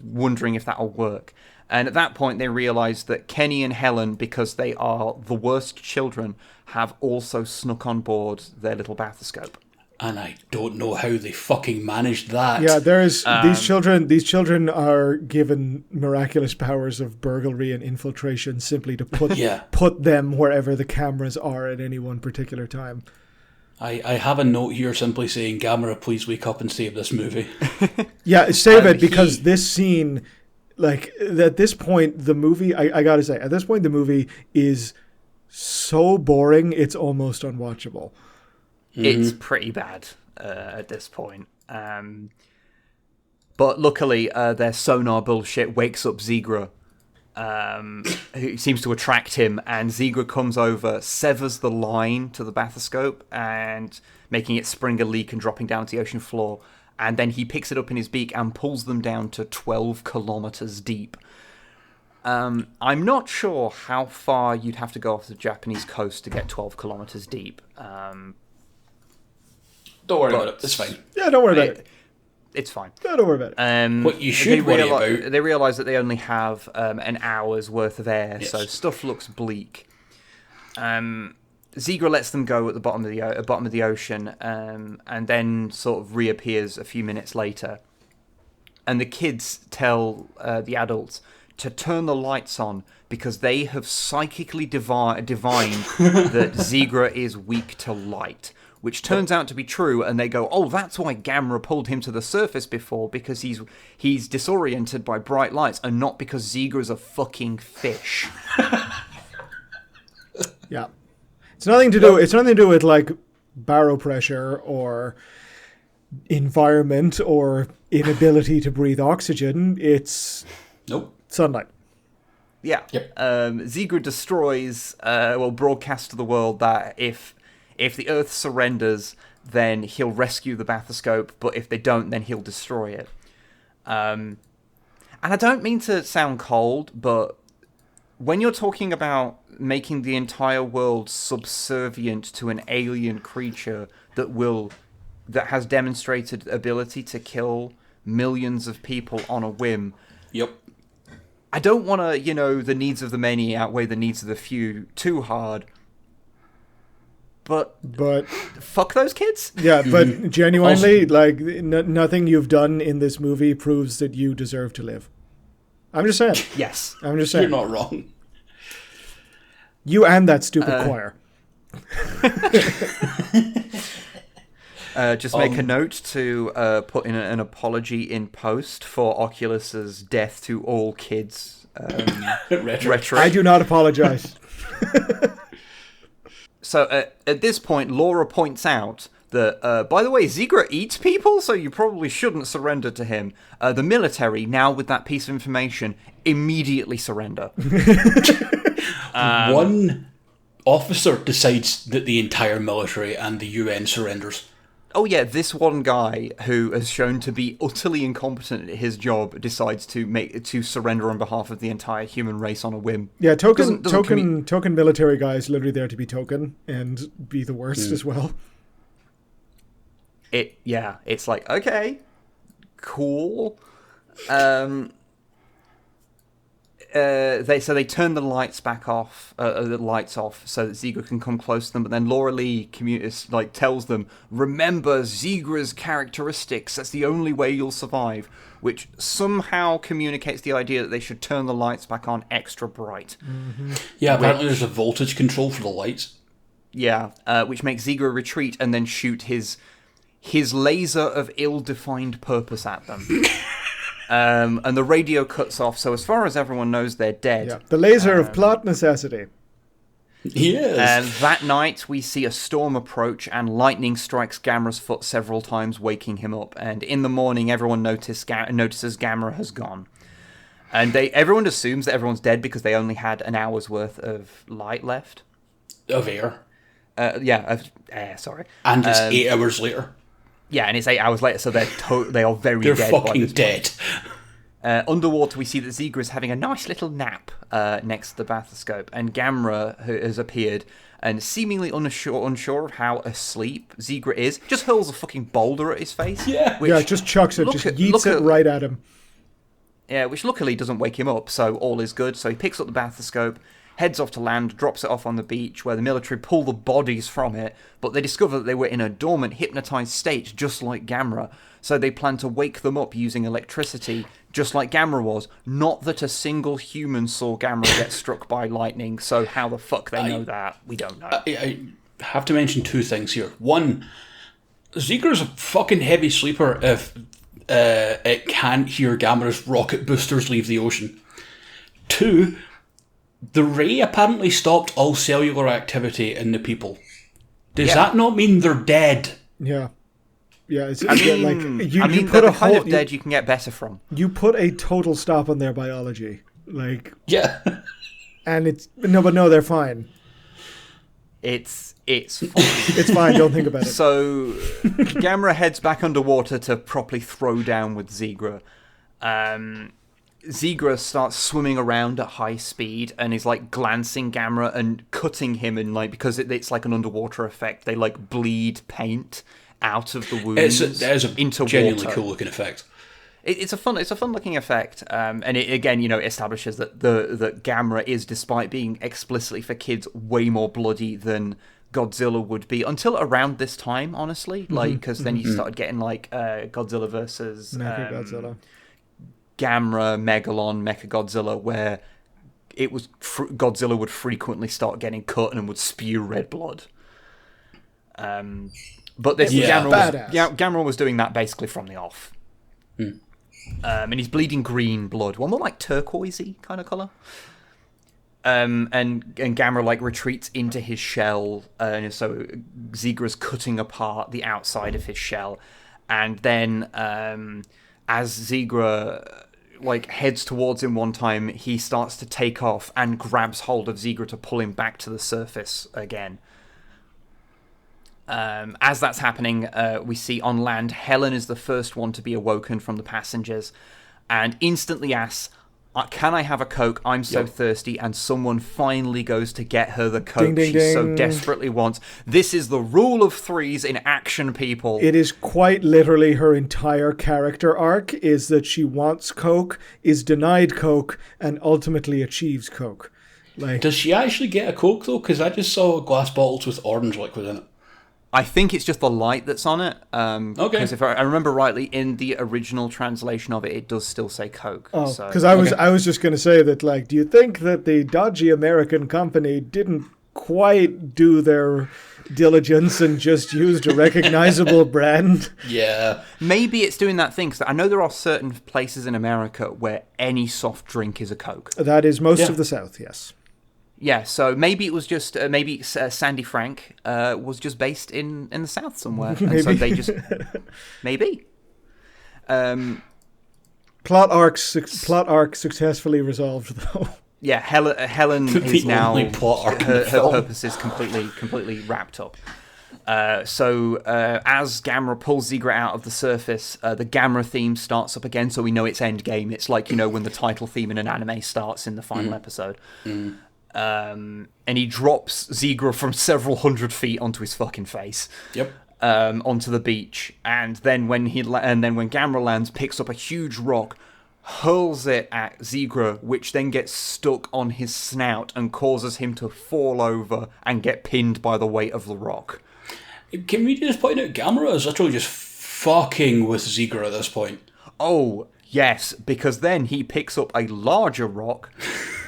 wondering if that'll work. And at that point, they realize that Kenny and Helen, because they are the worst children, have also snuck on board their little bathoscope. And I don't know how they fucking managed that. Yeah, there's these children are given miraculous powers of burglary and infiltration simply to put them wherever the cameras are at any one particular time. I have a note here simply saying, Gamera, please wake up and save this movie. Yeah, save it, because this scene, like, at this point, the movie, I gotta say, at this point, the movie is so boring, it's almost unwatchable. It's pretty bad at this point. But luckily, their sonar bullshit wakes up Zigra, who seems to attract him, and Zigra comes over, severs the line to the bathoscope, and making it spring a leak and dropping down to the ocean floor. And then he picks it up in his beak and pulls them down to 12 kilometers deep. I'm not sure how far you'd have to go off the Japanese coast to get 12 kilometers deep. Don't worry about it. It's fine. Yeah, don't worry about it. It's fine. No, don't worry about it. What you should worry about... They realise that they only have an hour's worth of air, yes. so stuff looks bleak. Zegra lets them go at the bottom of the ocean, and then sort of reappears a few minutes later. And the kids tell the adults to turn the lights on because they have psychically divined that Zegra is weak to light, which turns out to be true. And they go, "Oh, that's why Gamera pulled him to the surface before, because he's disoriented by bright lights, and not because Zegra's a fucking fish." Yeah. It's nothing to do with like baropressure or environment or inability to breathe oxygen. It's sunlight. Yeah. Yep. Zegra destroys, broadcasts to the world that if the Earth surrenders, then he'll rescue the bathoscope, but if they don't, then he'll destroy it. And I don't mean to sound cold, but when you're talking about making the entire world subservient to an alien creature that has demonstrated ability to kill millions of people on a whim. Yep. I don't want to, the needs of the many outweigh the needs of the few too hard. But fuck those kids. Yeah, but genuinely, nothing you've done in this movie proves that you deserve to live. I'm just saying. Yes. I'm just saying. You're not wrong. You and that stupid choir. Just make a note to put in an apology in post for Oculus's death to all kids. Rhetoric. I do not apologize. So at this point, Laura points out that, by the way, Zegra eats people, so you probably shouldn't surrender to him. The military, now with that piece of information, immediately surrender. One officer decides that the entire military and the UN surrenders. Oh yeah, this one guy who has shown to be utterly incompetent at his job decides to surrender on behalf of the entire human race on a whim. Yeah, token military guy is literally there to be token and be the worst as well. It's like, okay, cool. They turn the lights back off, the lights off, so that Zegra can come close to them. But then Laura Lee tells them, remember Zegra's characteristics. That's the only way you'll survive. Which somehow communicates the idea that they should turn the lights back on extra bright. Mm-hmm. Yeah, apparently there's a voltage control for the lights. Yeah, which makes Zegra retreat and then shoot his laser of ill-defined purpose at them. And the radio cuts off, so as far as everyone knows, they're dead. Yeah, the laser of plot necessity. Yes. And that night, we see a storm approach, and lightning strikes Gamera's foot several times, waking him up. And in the morning, everyone notices Gamera has gone. And everyone assumes that everyone's dead because they only had an hour's worth of light left. Of air. Of air, sorry. And it's 8 hours later. Yeah, and it's 8 hours later, so they are very They're dead. They're fucking dead. Underwater, we see that Zegra is having a nice little nap next to the bathoscope, and Gamera has appeared, and seemingly unsure of how asleep Zegra is, just hurls a fucking boulder at his face. Yeah, just chucks it, yeets it right at him. Yeah, which luckily doesn't wake him up, so all is good. So he picks up the bathoscope, heads off to land, drops it off on the beach, where the military pull the bodies from it, but they discover that they were in a dormant, hypnotized state, just like Gamera. So they plan to wake them up using electricity, just like Gamera was. Not that a single human saw Gamera get struck by lightning, so how the fuck they know that, we don't know. I have to mention 2 things here. One, Zegra's a fucking heavy sleeper if it can't hear Gamera's rocket boosters leave the ocean. 2, the ray apparently stopped all cellular activity in the people. Does that not mean they're dead? Yeah. Yeah, it's I mean, like you put a kind of dead you can get better from. You put a total stop on their biology, like yeah, and it's no, they're fine. It's fine. It's fine. Don't think about it. So Gamera heads back underwater to properly throw down with Zigra. Zegra starts swimming around at high speed and is like glancing Gamera and cutting him, and like because it's like an underwater effect, they like bleed paint out of the wounds into genuinely water. Cool looking effect. It's a fun looking effect, and it again establishes that that Gamera is, despite being explicitly for kids, way more bloody than Godzilla would be until around this time, honestly, like because then you started getting like Godzilla versus Mechagodzilla. Gamera, Megalon, Mechagodzilla, where it was Godzilla would frequently start getting cut and would spew red blood. But this Gamera was doing that basically from the off. And he's bleeding green blood, one more like turquoisey kind of color. And Gamera like retreats into his shell, and so Zegra's cutting apart the outside of his shell, and then as Zegra like heads towards him one time, he starts to take off and grabs hold of Zegra to pull him back to the surface again. As that's happening, we see on land, Helen is the first one to be awoken from the passengers and instantly asks, can I have a Coke? I'm so thirsty. And someone finally goes to get her the Coke she so desperately wants. This is the rule of threes in action, people. It is quite literally her entire character arc is that she wants Coke, is denied Coke, and ultimately achieves Coke. Like, does she actually get a Coke, though? Because I just saw glass bottles with orange liquid in it. I think it's just the light that's on it. Okay. Because if I remember rightly, in the original translation of it, it does still say Coke. Oh, because I was just going to say that, like, do you think that the dodgy American company didn't quite do their diligence and just used a recognizable brand? Yeah. Maybe it's doing that thing, because I know there are certain places in America where any soft drink is a Coke. That is most of the South, yes. Yeah, so maybe it was just Sandy Frank was just based in the South somewhere, and so they just maybe. Plot arc successfully resolved, though. Yeah, Helen is now her purpose is completely wrapped up. So as Gamera pulls Zegra out of the surface, the Gamera theme starts up again, so we know it's endgame. It's like when the title theme in an anime starts in the final episode. And he drops Zegra from several hundred feet onto his fucking face. Yep. Onto the beach, and then when Gamera lands, picks up a huge rock, hurls it at Zegra, which then gets stuck on his snout and causes him to fall over and get pinned by the weight of the rock. Can we just point out Gamera is literally just fucking with Zegra at this point? Oh, yes, because then he picks up a larger rock,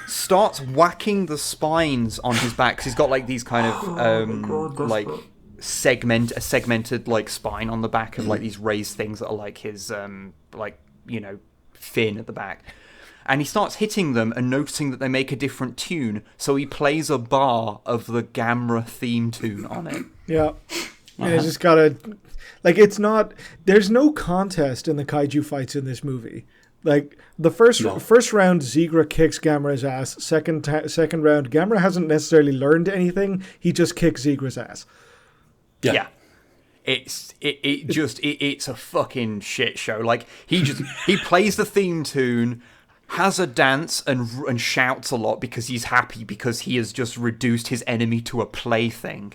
starts whacking the spines on his back, because he's got like these kind of segmented like spine on the back of like these raised things that are like his fin at the back, and he starts hitting them and noticing that they make a different tune, so he plays a bar of the Gamera theme tune on it. Yeah. And you just gotta, like, it's not, there's no contest in the kaiju fights in this movie. Like, the first round, Zegra kicks Gamera's ass. Second round, Gamera hasn't necessarily learned anything. He just kicks Zegra's ass. Yeah. It's a fucking shit show. Like, he plays the theme tune, has a dance, and shouts a lot because he's happy because he has just reduced his enemy to a plaything.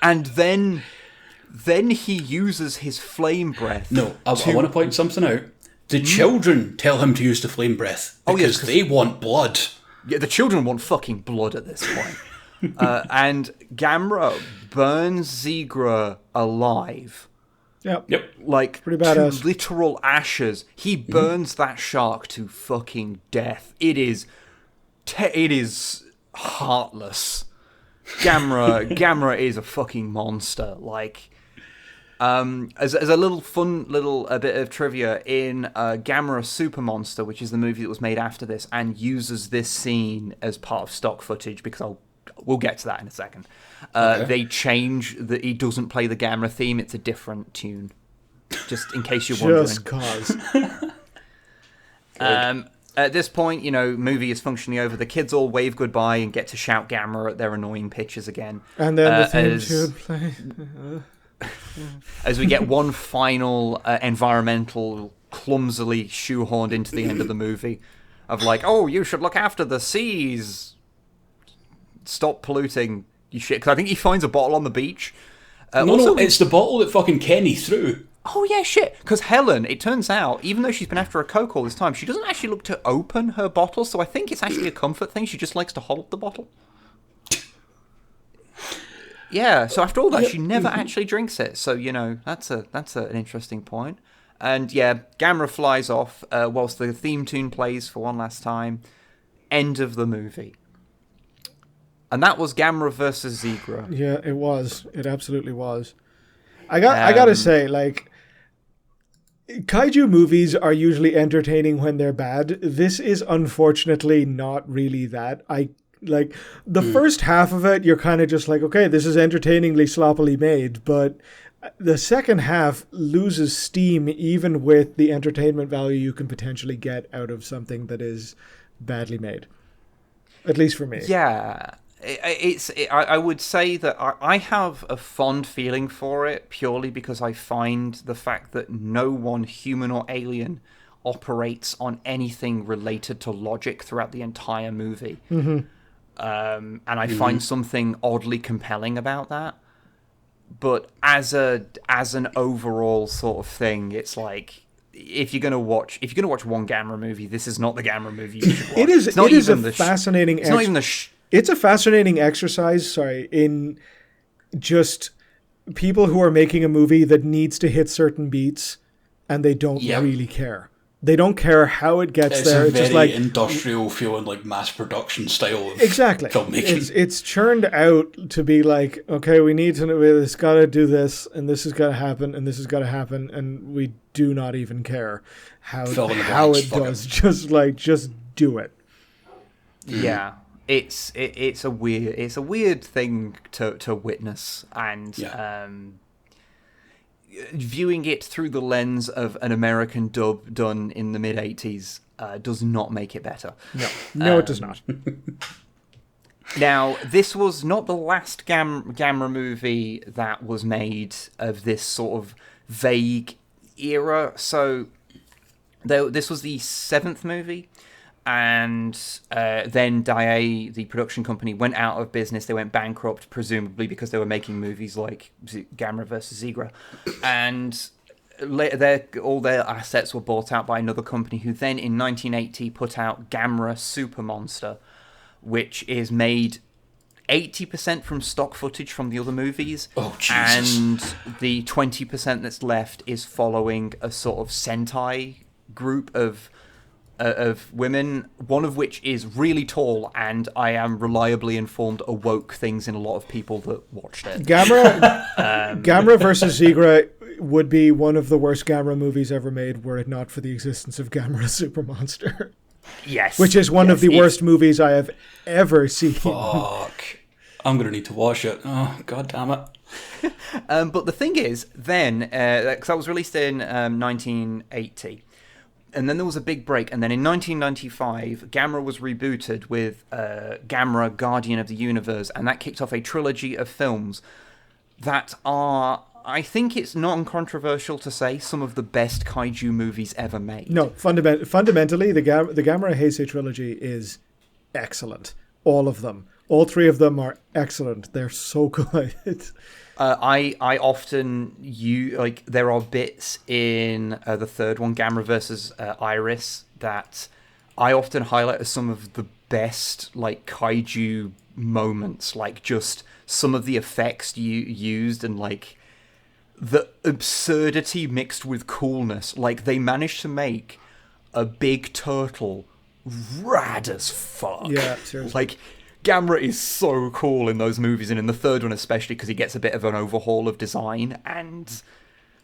And then he uses his flame breath. No, I want to point something out. The children tell him to use the flame breath because they want blood. Yeah, the children want fucking blood at this point. And Gamera burns Zegra alive. Yep. Like, pretty badass. To literal ashes. He burns that shark to fucking death. It is heartless. Gamera is a fucking monster. Like, as a little fun bit of trivia, in Gamera Super Monster, which is the movie that was made after this and uses this scene as part of stock footage, because We'll get to that in a second. Okay. They change that he doesn't play the Gamera theme. It's a different tune. Just in case you're wondering. Just cause. At this point, movie is functionally over. The kids all wave goodbye and get to shout Gamera at their annoying pitches again. And then the theme should play. As we get one final environmental clumsily shoehorned into the end of the movie of like, oh, you should look after the seas. Stop polluting, you shit. Because I think he finds a bottle on the beach. No, it's the bottle that fucking Kenny threw. Oh, yeah, shit. Because Helen, it turns out, even though she's been after a Coke all this time, she doesn't actually look to open her bottle, so I think it's actually a comfort thing. She just likes to hold the bottle. Yeah, so after all that, she never actually drinks it. So, that's an interesting point. And, yeah, Gamera flies off whilst the theme tune plays for one last time. End of the movie. And that was Gamera versus Zegra. Yeah, it was. It absolutely was. I gotta say, like, kaiju movies are usually entertaining when they're bad. This is unfortunately not really that. The first half of it, you're kind of just like, okay, this is entertainingly sloppily made, but the second half loses steam even with the entertainment value you can potentially get out of something that is badly made. At least for me. Yeah. I would say that I have a fond feeling for it purely because I find the fact that no one, human or alien, operates on anything related to logic throughout the entire movie. Mm-hmm. And I find something oddly compelling about that. But as an overall sort of thing, it's like if you're gonna watch one Gamera movie, this is not the Gamera movie you should watch. It is a fascinating. It's not even the. It's a fascinating exercise, in just people who are making a movie that needs to hit certain beats, and they don't really care. They don't care how it gets there. It's just very like industrial feeling, like mass production style of filmmaking. It's churned out to be like, okay, we need to know it's got to do this, and this has got to happen, and this has got to happen, and we do not even care how it does. Just do it. Yeah. It's a weird thing to witness, and viewing it through the lens of an American dub done in the mid-'80s does not make it better. No, it does not. Now, this was not the last Gamera movie that was made of this sort of vague era. So this was the 7th movie. And then Daiei, the production company, went out of business. They went bankrupt, presumably because they were making movies like Gamera vs. Zegra. And all their assets were bought out by another company who then, in 1980, put out Gamera Super Monster, which is made 80% from stock footage from the other movies. Oh, Jesus. And the 20% that's left is following a sort of Sentai group of women, one of which is really tall, and I am reliably informed awoke things in a lot of people that watched it. Gamera versus Zigra would be one of the worst Gamera movies ever made were it not for the existence of Gamera Super Monster. Yes. Which is one of the worst movies I have ever seen. Fuck. I'm going to need to watch it. Oh, god damn it. But the thing is, then, because that was released in 1980, and then there was a big break, and then in 1995, Gamera was rebooted with Gamera Guardian of the Universe, and that kicked off a trilogy of films that are, I think it's not uncontroversial to say, some of the best kaiju movies ever made. No, fundamentally, the Gamera Heisei trilogy is excellent. All of them. All 3 of them are excellent. They're so good. I often there are bits in the third one, Gamera versus Iris, that I often highlight as some of the best like kaiju moments, like just some of the effects you used and like the absurdity mixed with coolness. Like they managed to make a big turtle rad as fuck. Yeah, seriously. Like Gamera is so cool in those movies, and in the third one especially, because he gets a bit of an overhaul of design, and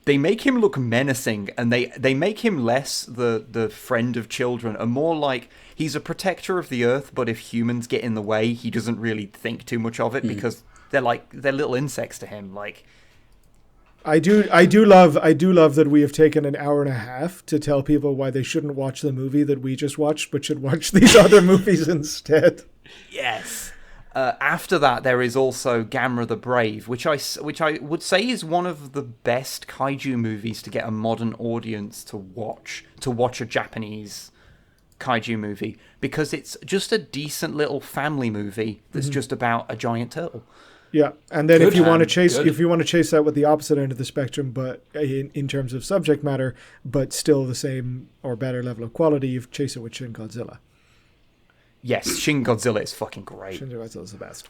they make him look menacing, and they make him less the friend of children and more like he's a protector of the earth, but if humans get in the way, he doesn't really think too much of it because they're little insects to him. Like, I do love that we have taken an hour and a half to tell people why they shouldn't watch the movie that we just watched, but should watch these other movies instead. Yes. After that, there is also Gamra the Brave, which I would say is one of the best kaiju movies to get a modern audience to watch a Japanese kaiju movie, because it's just a decent little family movie that's just about a giant turtle. Yeah, and then if you want to chase that with the opposite end of the spectrum, but in terms of subject matter, but still the same or better level of quality, you chase it with Shin Godzilla. Yes, Shin Godzilla is fucking great. Shin Godzilla is the best.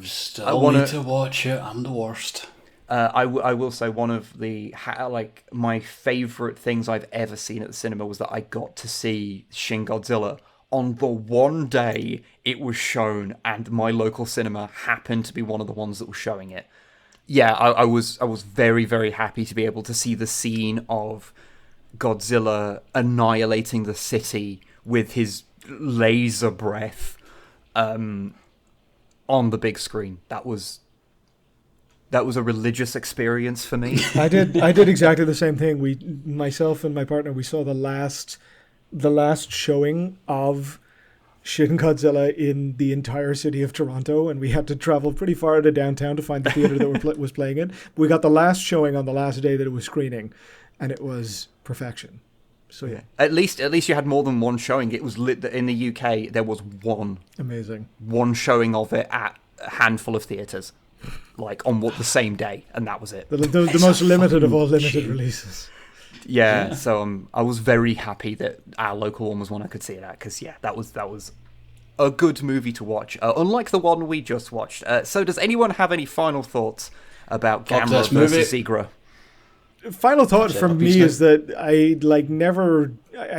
Still need to watch it. I'm the worst. I will say one of the my favorite things I've ever seen at the cinema was that I got to see Shin Godzilla on the one day it was shown, and my local cinema happened to be one of the ones that was showing it. Yeah, I was very, very happy to be able to see the scene of Godzilla annihilating the city with his laser breath on the big screen. That was a religious experience for me. I did exactly the same thing. Myself and my partner, we saw the last showing of Shin Godzilla in the entire city of Toronto, and we had to travel pretty far to downtown to find the theater that was playing it. We got the last showing on the last day that it was screening, and it was perfection. So yeah, at least you had more than one showing. It was lit in the UK. There was one showing of it at a handful of theaters, like on the same day, and that was it. The most limited of all limited releases. Yeah, so I was very happy that our local one was one I could see it at, because that was a good movie to watch, unlike the one we just watched. So does anyone have any final thoughts about Gamera versus Zegra? Final thought from me is that I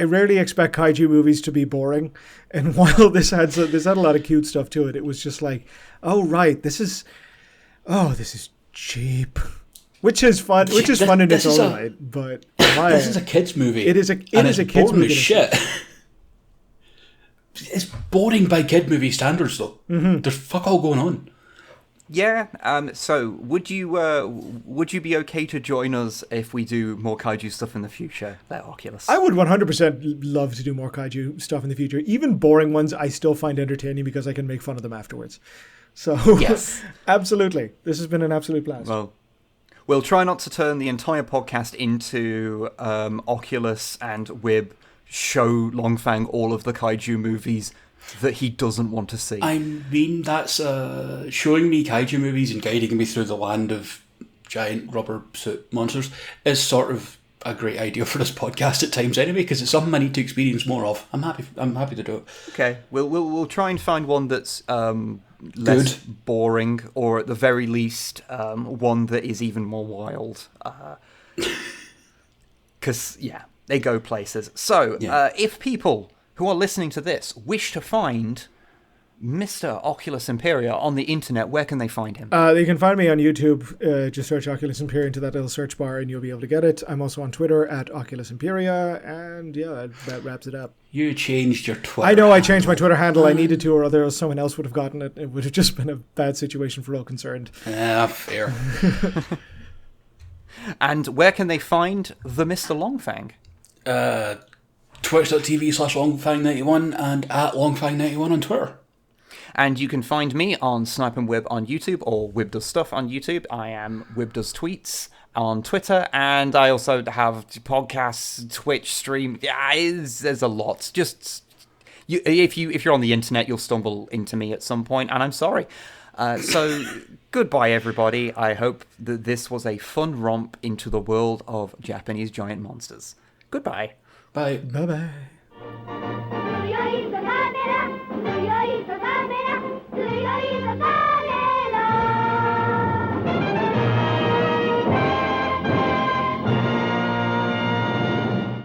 rarely expect kaiju movies to be boring, and while this had a lot of cute stuff to it, it was just like, oh right, this is cheap. Which is fun in its own right, but this is a kids movie. It is a kids movie. Shit. It's boring by kid movie standards, though. Mm-hmm. There's fuck all going on. Yeah. So would you be okay to join us if we do more kaiju stuff in the future? There, Oculus. I would 100% love to do more kaiju stuff in the future. Even boring ones, I still find entertaining because I can make fun of them afterwards. So yes, absolutely. This has been an absolute blast. Well, we'll try not to turn the entire podcast into Oculus and Wib show Longfang all of the kaiju movies that he doesn't want to see. I mean, that's showing me kaiju movies and guiding me through the land of giant rubber suit monsters is sort of a great idea for this podcast at times anyway, because it's something I need to experience more of. I'm happy to do it. Okay, we'll try and find one that's less boring, or at the very least one that is even more wild, because they go places. So if people who are listening to this wish to find Mr. Oculus Imperia on the internet, where can they find him? They can find me on YouTube. Just search Oculus Imperia into that little search bar and you'll be able to get it. I'm also on Twitter at Oculus Imperia, and that wraps it up. You changed your Twitter. I know I changed my Twitter handle. I needed to, or otherwise someone else would have gotten it. It would have just been a bad situation for all concerned. Yeah, fair. And where can they find the Mr. Longfang? Twitch.tv/Longfang91 and at Longfang91 on Twitter. And you can find me on Snipe and Wib on YouTube, or Wib Does Stuff on YouTube. I am Wib Does Tweets on Twitter, and I also have podcasts, Twitch stream. Yeah, there's a lot. Just if you're on the internet, you'll stumble into me at some point, and I'm sorry. So goodbye, everybody. I hope that this was a fun romp into the world of Japanese giant monsters. Goodbye. Bye. Bye-bye.